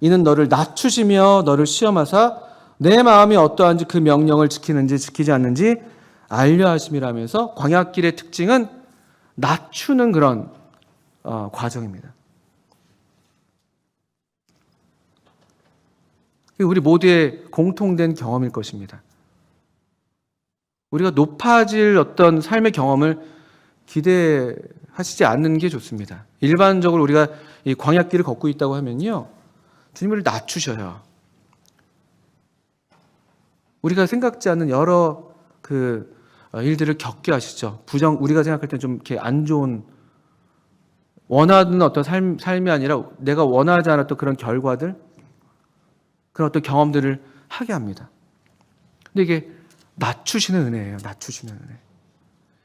Speaker 1: 이는 너를 낮추시며 너를 시험하사 내 마음이 어떠한지 그 명령을 지키는지 지키지 않는지 알려 하심이라면서 광야길의 특징은 낮추는 그런 과정입니다. 우리 모두의 공통된 경험일 것입니다. 우리가 높아질 어떤 삶의 경험을 기대하시지 않는 게 좋습니다. 일반적으로 우리가 이 광야길을 걷고 있다고 하면요, 주님을 낮추셔요. 우리가 생각지 않는 여러 그 일들을 겪게 하시죠. 우리가 생각할 때 좀 이렇게 안 좋은, 원하는 어떤 삶이 아니라 내가 원하지 않았던 그런 결과들, 그런 어떤 경험들을 하게 합니다. 근데 이게 낮추시는 은혜예요. 낮추시는 은혜.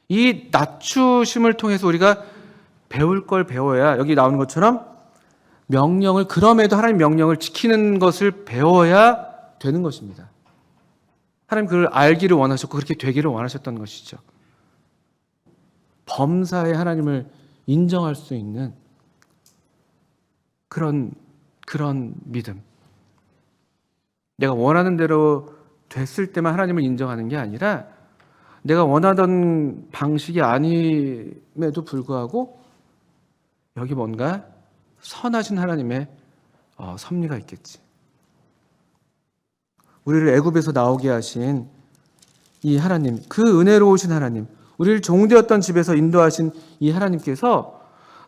Speaker 1: 이 낮추심을 통해서 우리가 배울 걸 배워야, 여기 나오는 것처럼 그럼에도 하나님 명령을 지키는 것을 배워야 되는 것입니다. 하나님 그걸 알기를 원하셨고 그렇게 되기를 원하셨던 것이죠. 범사에 하나님을 인정할 수 있는 그런 믿음. 내가 원하는 대로 됐을 때만 하나님을 인정하는 게 아니라 내가 원하던 방식이 아님에도 불구하고 여기 뭔가 선하신 하나님의 섭리가 있겠지. 우리를 애굽에서 나오게 하신 이 하나님, 그 은혜로우신 하나님, 우리를 종되었던 집에서 인도하신 이 하나님께서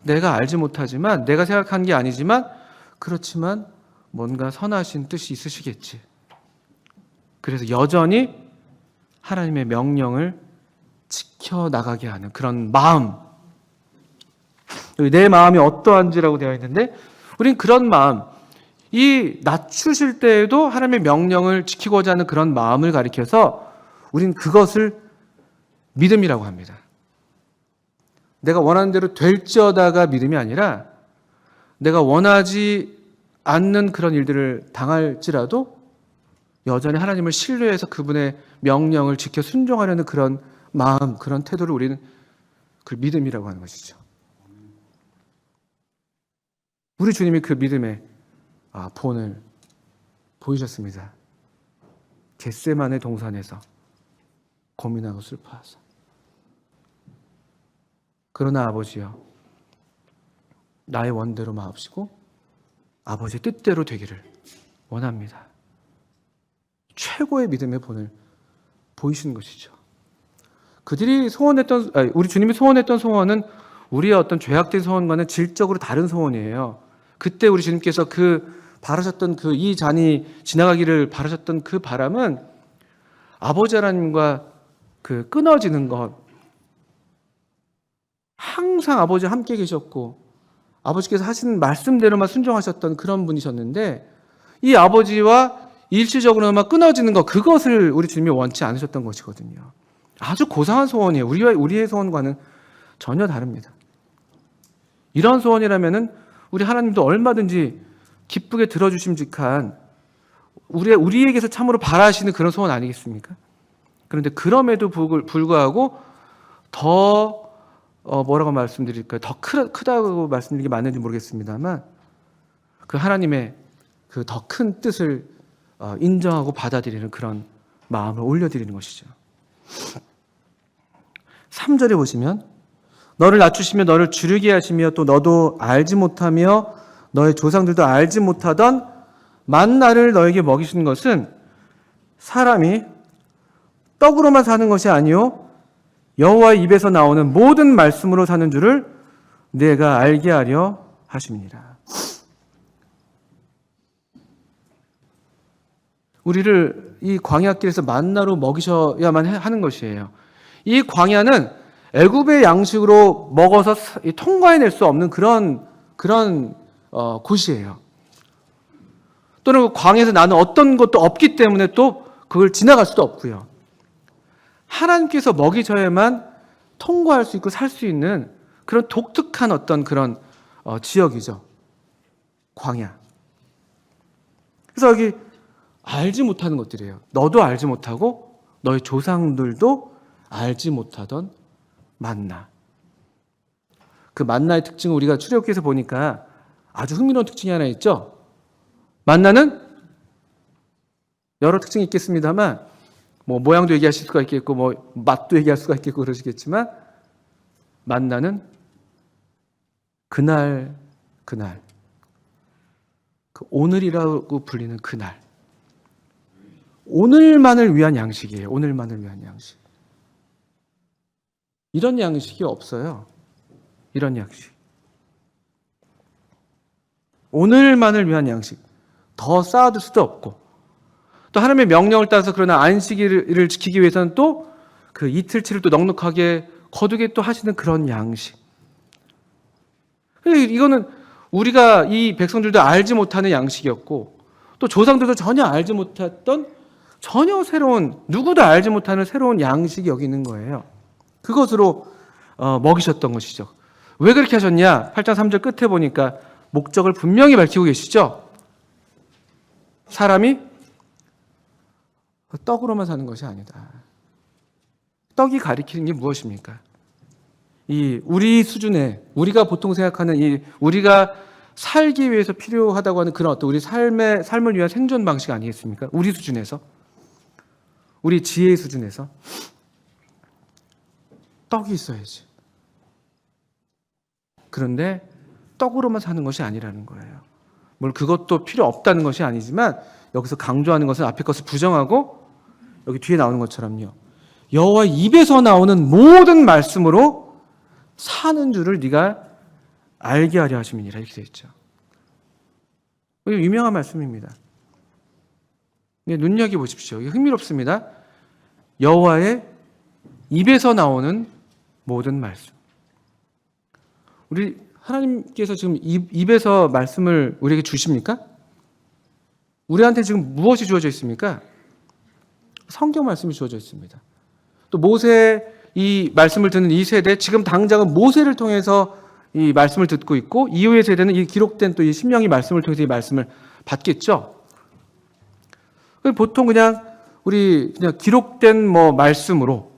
Speaker 1: 내가 알지 못하지만, 내가 생각한 게 아니지만, 그렇지만 뭔가 선하신 뜻이 있으시겠지. 그래서 여전히 하나님의 명령을 지켜나가게 하는 그런 마음, 내 마음이 어떠한지라고 되어 있는데, 우린 그런 마음, 이 낮추실 때에도 하나님의 명령을 지키고자 하는 그런 마음을 가리켜서 우린 그것을 믿음이라고 합니다. 내가 원하는 대로 될지어다가 믿음이 아니라 내가 원하지 않는 그런 일들을 당할지라도 여전히 하나님을 신뢰해서 그분의 명령을 지켜 순종하려는 그런 마음, 그런 태도를 우리는 그 믿음이라고 하는 것이죠. 우리 주님이 그 믿음의 본을 보이셨습니다. 겟세마네 동산에서 고민하고 슬퍼하사. 그러나 아버지여, 나의 원대로 마옵시고 아버지의 뜻대로 되기를 원합니다. 최고의 믿음의 본을 보이신 것이죠. 그들이 우리 주님이 소원했던 소원은 우리의 어떤 죄악된 소원과는 질적으로 다른 소원이에요. 그때 우리 주님께서 바라셨던 이 잔이 지나가기를 바라셨던 그 바람은 아버지 하나님과 끊어지는 것, 항상 아버지와 함께 계셨고 아버지께서 하신 말씀대로만 순종하셨던 그런 분이셨는데, 이 아버지와 일시적으로만 끊어지는 것, 그것을 우리 주님이 원치 않으셨던 것이거든요. 아주 고상한 소원이에요. 우리의 소원과는 전혀 다릅니다. 이런 소원이라면은 우리 하나님도 얼마든지 기쁘게 들어주심직한 우리에게서 참으로 바라시는 그런 소원 아니겠습니까? 그런데 그럼에도 불구하고 더 뭐라고 말씀드릴까요? 더 크다고 말씀드리는 게 맞는지 모르겠습니다만 그 하나님의 그 더 큰 뜻을 인정하고 받아들이는 그런 마음을 올려드리는 것이죠. 3절에 보시면 너를 낮추시며 너를 주르게 하시며 또 너도 알지 못하며 너의 조상들도 알지 못하던 만나를 너에게 먹이신 것은 사람이 떡으로만 사는 것이 아니요 여호와의 입에서 나오는 모든 말씀으로 사는 줄을 내가 알게 하려 하심이니라. 우리를 이 광야길에서 만나로 먹이셔야만 하는 것이에요. 이 광야는 애굽의 양식으로 먹어서 통과해낼 수 없는 그런 곳이에요. 또는 광야에서 나는 어떤 것도 없기 때문에 또 그걸 지나갈 수도 없고요. 하나님께서 먹이셔야만 통과할 수 있고 살 수 있는 그런 독특한 어떤 그런 지역이죠. 광야. 그래서 여기 알지 못하는 것들이에요. 너도 알지 못하고 너의 조상들도 알지 못하던 만나. 그 만나의 특징을 우리가 출애굽기에서 보니까 아주 흥미로운 특징이 하나 있죠. 만나는 여러 특징이 있겠습니다만 뭐 모양도 얘기하실 수가 있겠고 뭐 맛도 얘기할 수가 있겠고 그러시겠지만 만나는 그날 그 오늘이라고 불리는 그날, 오늘만을 위한 양식이에요. 오늘만을 위한 양식. 이런 양식이 없어요. 이런 양식. 오늘만을 위한 양식. 더 쌓아둘 수도 없고, 또 하나님의 명령을 따라서 그러나 안식일을 지키기 위해서는 또 그 이틀치를 또 넉넉하게 거두게 또 하시는 그런 양식. 이거는 우리가 이 백성들도 알지 못하는 양식이었고, 또 조상들도 전혀 알지 못했던 전혀 새로운, 누구도 알지 못하는 새로운 양식이 여기 있는 거예요. 그것으로 먹이셨던 것이죠. 왜 그렇게 하셨냐? 8장 3절 끝에 보니까 목적을 분명히 밝히고 계시죠. 사람이 떡으로만 사는 것이 아니다. 떡이 가리키는 게 무엇입니까? 이 우리 수준의, 우리가 보통 생각하는 이 우리가 살기 위해서 필요하다고 하는 그런 어떤 우리 삶을 위한 생존 방식 아니겠습니까? 우리 수준에서, 우리 지혜의 수준에서 떡이 있어야지. 그런데 떡으로만 사는 것이 아니라는 거예요. 물론 그것도 필요 없다는 것이 아니지만 여기서 강조하는 것은 앞에 것을 부정하고 여기 뒤에 나오는 것처럼요. 여호와 입에서 나오는 모든 말씀으로 사는 줄을 네가 알게 하려 하심이니라 이렇게 되어 있죠. 유명한 말씀입니다. 눈여겨보십시오. 이게 흥미롭습니다. 여호와의 입에서 나오는 모든 말씀. 우리 하나님께서 지금 입에서 말씀을 우리에게 주십니까? 우리한테 지금 무엇이 주어져 있습니까? 성경 말씀이 주어져 있습니다. 또 모세 이 말씀을 듣는 이 세대, 지금 당장은 모세를 통해서 이 말씀을 듣고 있고, 이후의 세대는 이 기록된 또 이 신명기 말씀을 통해서 이 말씀을 받겠죠. 보통 우리 그냥 기록된 뭐 말씀으로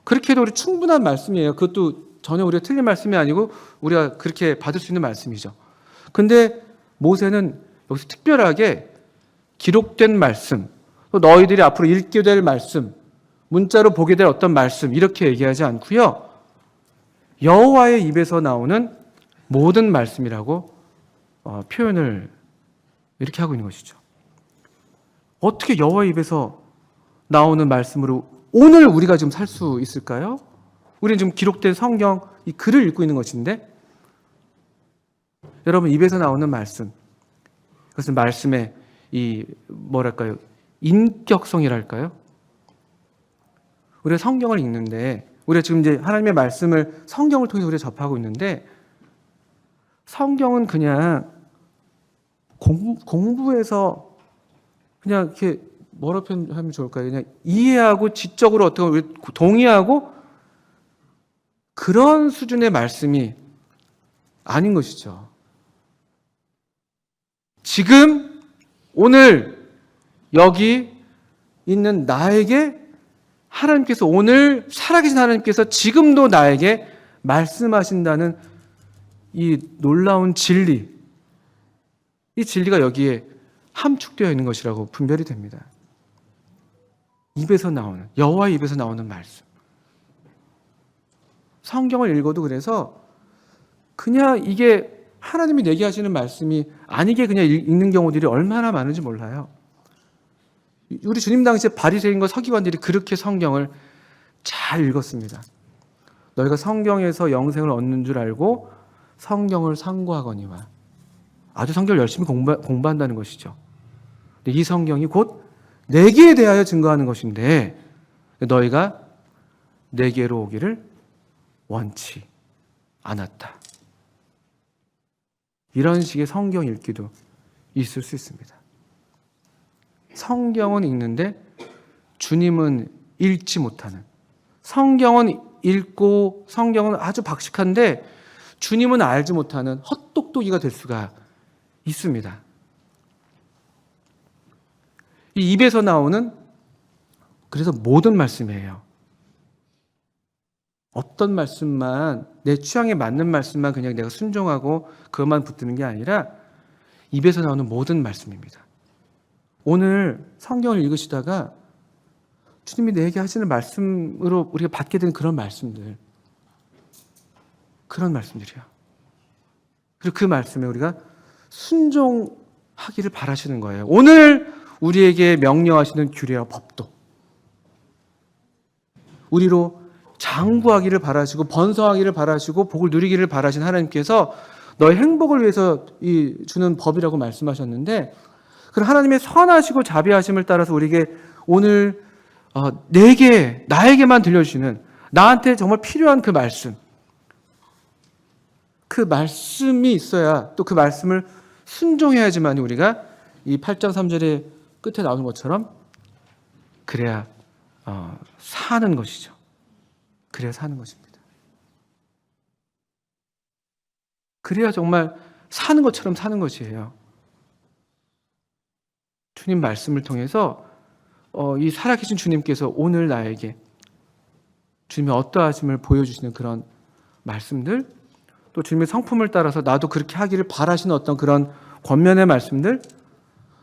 Speaker 1: 그렇게 해도 우리 충분한 말씀이에요. 그것도 전혀 우리가 틀린 말씀이 아니고 우리가 그렇게 받을 수 있는 말씀이죠. 근데 모세는 여기서 특별하게 기록된 말씀, 또 너희들이 앞으로 읽게 될 말씀, 문자로 보게 될 어떤 말씀 이렇게 얘기하지 않고요. 여호와의 입에서 나오는 모든 말씀이라고 표현을 이렇게 하고 있는 것이죠. 어떻게 여호와의 입에서 나오는 말씀으로 오늘 우리가 지금 살 수 있을까요? 우리는 지금 기록된 성경 이 글을 읽고 있는 것인데, 여러분 입에서 나오는 말씀, 그것은 말씀의 이 뭐랄까요? 인격성이랄까요? 우리가 성경을 읽는데, 우리가 지금 이제 하나님의 말씀을 성경을 통해서 우리가 접하고 있는데, 성경은 그냥 공부해서 그냥 이렇게 뭐라 표현하면 좋을까요? 그냥 이해하고 지적으로 어떻게 보면 동의하고 그런 수준의 말씀이 아닌 것이죠. 지금 오늘 여기 있는 나에게 하나님께서, 오늘 살아계신 하나님께서 지금도 나에게 말씀하신다는 이 놀라운 진리, 이 진리가 여기에 함축되어 있는 것이라고 분별이 됩니다. 입에서 나오는, 여호와의 입에서 나오는 말씀. 성경을 읽어도 그래서 그냥 이게 하나님이 내게 하시는 말씀이 아니게 그냥 읽는 경우들이 얼마나 많은지 몰라요. 우리 주님 당시에 바리새인과 서기관들이 그렇게 성경을 잘 읽었습니다. 너희가 성경에서 영생을 얻는 줄 알고 성경을 상고하거니와, 아주 성경을 열심히 공부한다는 것이죠. 이 성경이 곧 내게 대하여 증거하는 것인데 너희가 내게로 오기를 원치 않았다. 이런 식의 성경 읽기도 있을 수 있습니다. 성경은 읽는데 주님은 읽지 못하는, 성경은 읽고 성경은 아주 박식한데 주님은 알지 못하는 헛똑똑이가 될 수가 있습니다. 이 입에서 나오는, 그래서 모든 말씀이에요. 어떤 말씀만, 내 취향에 맞는 말씀만 그냥 내가 순종하고 그것만 붙드는 게 아니라 입에서 나오는 모든 말씀입니다. 오늘 성경을 읽으시다가 주님이 내게 하시는 말씀으로 우리가 받게 되는 그런 말씀들, 그런 말씀들이야. 그리고 그 말씀에 우리가 순종하기를 바라시는 거예요. 오늘 우리에게 명령하시는 규례와 법도 우리로 장구하기를 바라시고 번성하기를 바라시고 복을 누리기를 바라신 하나님께서 너의 행복을 위해서 주는 법이라고 말씀하셨는데, 그런 하나님의 선하시고 자비하심을 따라서 우리에게 오늘 나에게만 들려주시는, 나한테 정말 필요한 그 말씀이 있어야, 또 그 말씀을 순종해야지만 우리가 이 8장 3절의 끝에 나오는 것처럼 그래야 사는 것이죠. 그래야 사는 것입니다. 그래야 정말 사는 것처럼 사는 것이에요. 주님 말씀을 통해서 이 살아계신 주님께서 오늘 나에게 주님의 어떠하심을 보여주시는 그런 말씀들, 또 주님의 성품을 따라서 나도 그렇게 하기를 바라시는 어떤 그런 권면의 말씀들,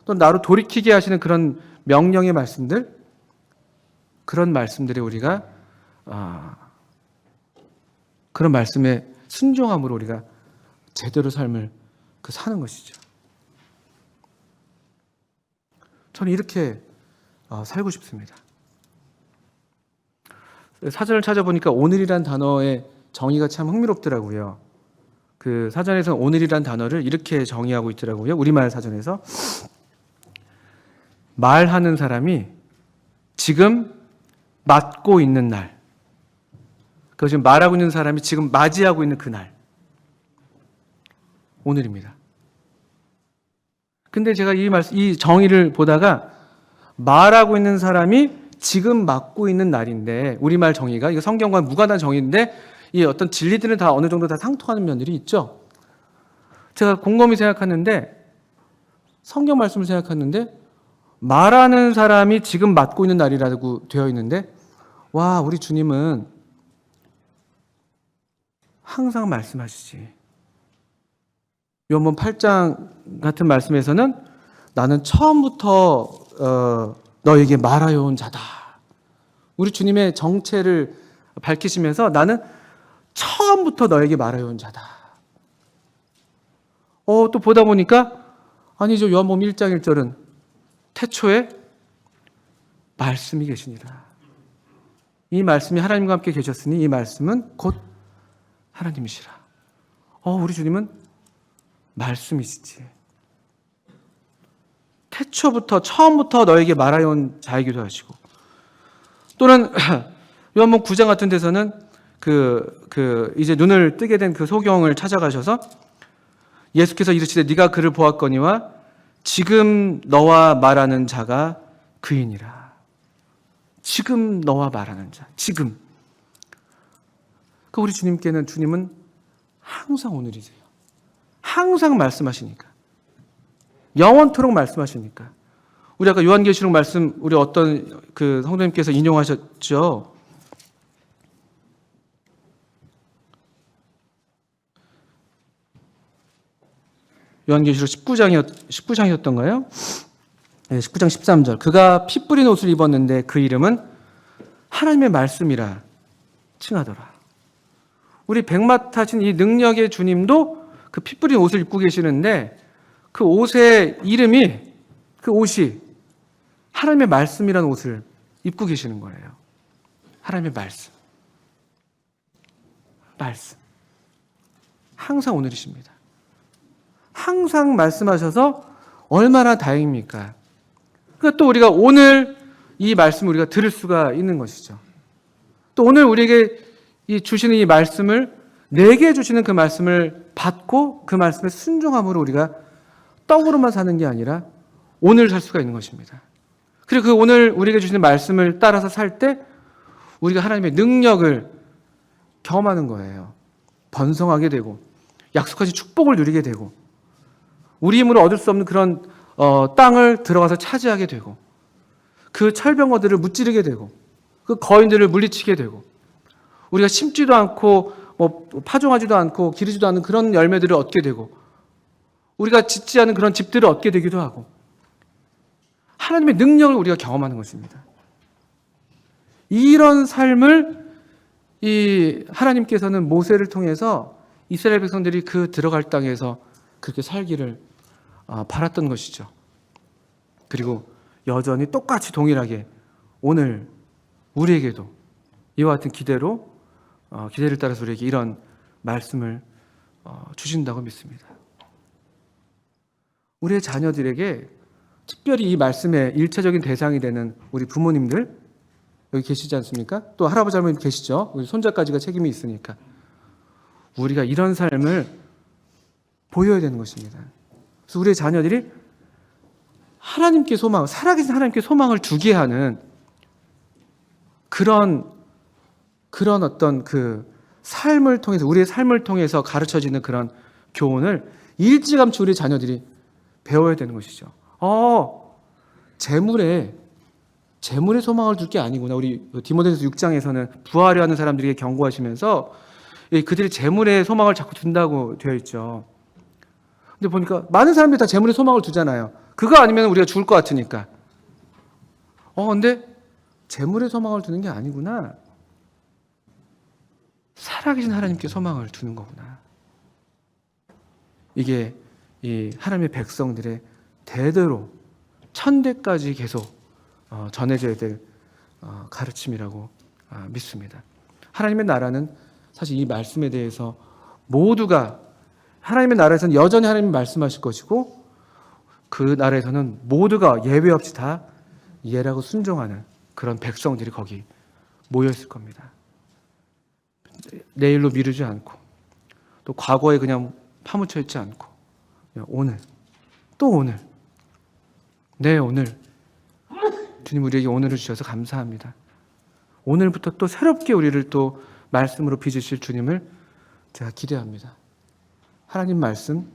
Speaker 1: 또 나로 돌이키게 하시는 그런 명령의 말씀들, 그런 말씀들에 우리가 그런 말씀에 순종함으로 우리가 제대로 삶을 사는 것이죠. 저는 이렇게 살고 싶습니다. 사전을 찾아보니까 오늘이란 단어의 정의가 참 흥미롭더라고요. 그 사전에서 오늘이란 단어를 이렇게 정의하고 있더라고요. 우리말 사전에서 말하는 사람이 지금 맞고 있는 날, 그 지금 말하고 있는 사람이 지금 맞이하고 있는 그날, 오늘입니다. 근데 제가 이 정의를 보다가 말하고 있는 사람이 지금 맞고 있는 날인데, 우리말 정의가 이거 성경과 무관한 정의인데 이 어떤 진리들은 다 어느 정도 다 상통하는 면들이 있죠. 제가 곰곰이 생각하는데, 성경 말씀을 생각하는데 말하는 사람이 지금 맞고 있는 날이라고 되어 있는데, 와, 우리 주님은 항상 말씀하시지. 요한복음 8장 같은 말씀에서는 나는 처음부터 너에게 말하여 온 자다. 우리 주님의 정체를 밝히시면서 나는 처음부터 너에게 말하여 온 자다. 또 보다 보니까 아니죠. 요한복음 1장 1절은 태초에 말씀이 계시니라. 이 말씀이 하나님과 함께 계셨으니 이 말씀은 곧 하나님이시라. 우리 주님은 말씀이시지. 태초부터 처음부터 너에게 말하여 온 자이기도 하시고, 또는 요한복음 9장 같은 데서는 이제 눈을 뜨게 된 그 소경을 찾아가셔서 예수께서 이르시되 네가 그를 보았거니와 지금 너와 말하는 자가 그이니라. 지금 너와 말하는 자, 지금. 우리 주님은 항상 오늘이세요. 항상 말씀하시니까, 영원토록 말씀하시니까. 우리 아까 요한계시록 말씀, 우리 어떤 그 성도님께서 인용하셨죠. 요한계시록 19장이었던가요? 네, 19장 13절. 그가 피 뿌린 옷을 입었는데 그 이름은 하나님의 말씀이라 칭하더라. 우리 백마타신 이 능력의 주님도 그 피 뿌린 옷을 입고 계시는데 그 옷의 이름이, 그 옷이 하나님의 말씀이라는 옷을 입고 계시는 거예요. 하나님의 말씀. 말씀. 항상 오늘이십니다. 항상 말씀하셔서 얼마나 다행입니까? 그러니까 또 우리가 오늘 이 말씀을 우리가 들을 수가 있는 것이죠. 또 오늘 우리에게 주시는 이 말씀을, 내게 주시는 그 말씀을 받고 그 말씀에 순종함으로 우리가 떡으로만 사는 게 아니라 오늘 살 수가 있는 것입니다. 그리고 그 오늘 우리에게 주시는 말씀을 따라서 살 때 우리가 하나님의 능력을 경험하는 거예요. 번성하게 되고 약속하신 축복을 누리게 되고 우리 힘으로 얻을 수 없는 그런 땅을 들어가서 차지하게 되고 그 철병거들을 무찌르게 되고 그 거인들을 물리치게 되고 우리가 심지도 않고 파종하지도 않고 기르지도 않는 그런 열매들을 얻게 되고 우리가 짓지 않은 그런 집들을 얻게 되기도 하고 하나님의 능력을 우리가 경험하는 것입니다. 이런 삶을 이 하나님께서는 모세를 통해서 이스라엘 백성들이 그 들어갈 땅에서 그렇게 살기를 바랐던 것이죠. 그리고 여전히 똑같이 동일하게 오늘 우리에게도 이와 같은 기대를 따라서 우리에게 이런 말씀을 주신다고 믿습니다. 우리의 자녀들에게 특별히 이 말씀의 일차적인 대상이 되는 우리 부모님들 여기 계시지 않습니까? 또 할아버지 할머니 계시죠? 우리 손자까지가 책임이 있으니까 우리가 이런 삶을 보여야 되는 것입니다. 그래서 우리의 자녀들이 하나님께 소망, 살아계신 하나님께 소망을 두게 하는 그런 어떤 그 삶을 통해서, 우리의 삶을 통해서 가르쳐지는 그런 교훈을 일찌감치 우리 자녀들이 배워야 되는 것이죠. 재물에 소망을 둘 게 아니구나. 우리 디모데전서 6장에서는 부하려 하는 사람들에게 경고하시면서 그들이 재물에 소망을 자꾸 둔다고 되어 있죠. 근데 보니까 많은 사람들이 다 재물에 소망을 두잖아요. 그거 아니면 우리가 죽을 것 같으니까. 근데 재물에 소망을 두는 게 아니구나. 살아계신 하나님께 소망을 두는 거구나. 이게 이 하나님의 백성들의 대대로 천대까지 계속 전해져야 될 가르침이라고 믿습니다. 하나님의 나라는 사실 이 말씀에 대해서 모두가, 하나님의 나라에서는 여전히 하나님이 말씀하실 것이고 그 나라에서는 모두가 예외 없이 다 이해하고 순종하는 그런 백성들이 거기 모여 있을 겁니다. 내일로 미루지 않고 또 과거에 그냥 파묻혀 있지 않고 오늘, 또 오늘, 오늘 주님 우리에게 오늘을 주셔서 감사합니다. 오늘부터 또 새롭게 우리를 또 말씀으로 빚으실 주님을 제가 기대합니다. 하나님 말씀,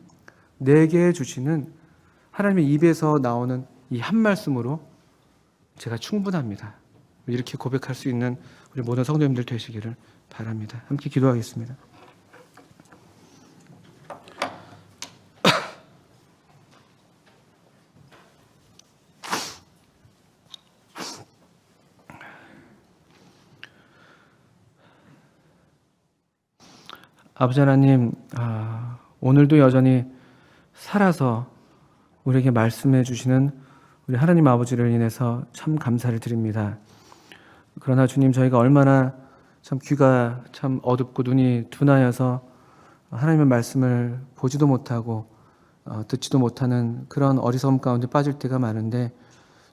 Speaker 1: 내게 주시는 하나님의 입에서 나오는 이 한 말씀으로 제가 충분합니다. 이렇게 고백할 수 있는 우리 모든 성도님들 되시기를 바랍니다. 함께 기도하겠습니다. 아버지 하나님, 오늘도 여전히 살아서 우리에게 말씀해 주시는 우리 하나님 아버지를 인해서 참 감사를 드립니다. 그러나 주님, 저희가 얼마나 참 귀가 참 어둡고 눈이 둔하여서 하나님의 말씀을 보지도 못하고 듣지도 못하는 그런 어리석음 가운데 빠질 때가 많은데,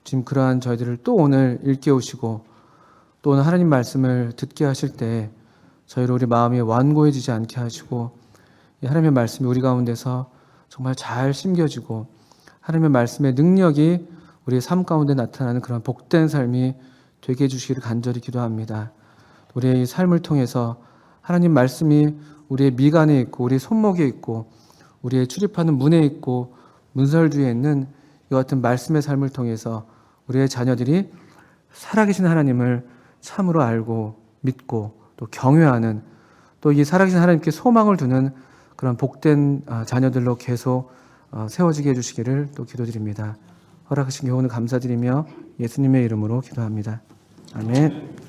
Speaker 1: 지금 그러한 저희들을 또 오늘 일깨우시고 또 오늘 하나님 말씀을 듣게 하실 때 저희로 우리 마음이 완고해지지 않게 하시고, 이 하나님의 말씀이 우리 가운데서 정말 잘 심겨지고 하나님의 말씀의 능력이 우리의 삶 가운데 나타나는 그런 복된 삶이 되게 해주시기를 간절히 기도합니다. 우리의 이 삶을 통해서 하나님 말씀이 우리의 미간에 있고 우리의 손목에 있고 우리의 출입하는 문에 있고 문설주에 있는 이와 같은 말씀의 삶을 통해서 우리의 자녀들이 살아계신 하나님을 참으로 알고 믿고 또 경외하는, 또 이 살아계신 하나님께 소망을 두는 그런 복된 자녀들로 계속 세워지게 해주시기를 또 기도드립니다. 허락하신 교훈을 감사드리며 예수님의 이름으로 기도합니다. 아멘.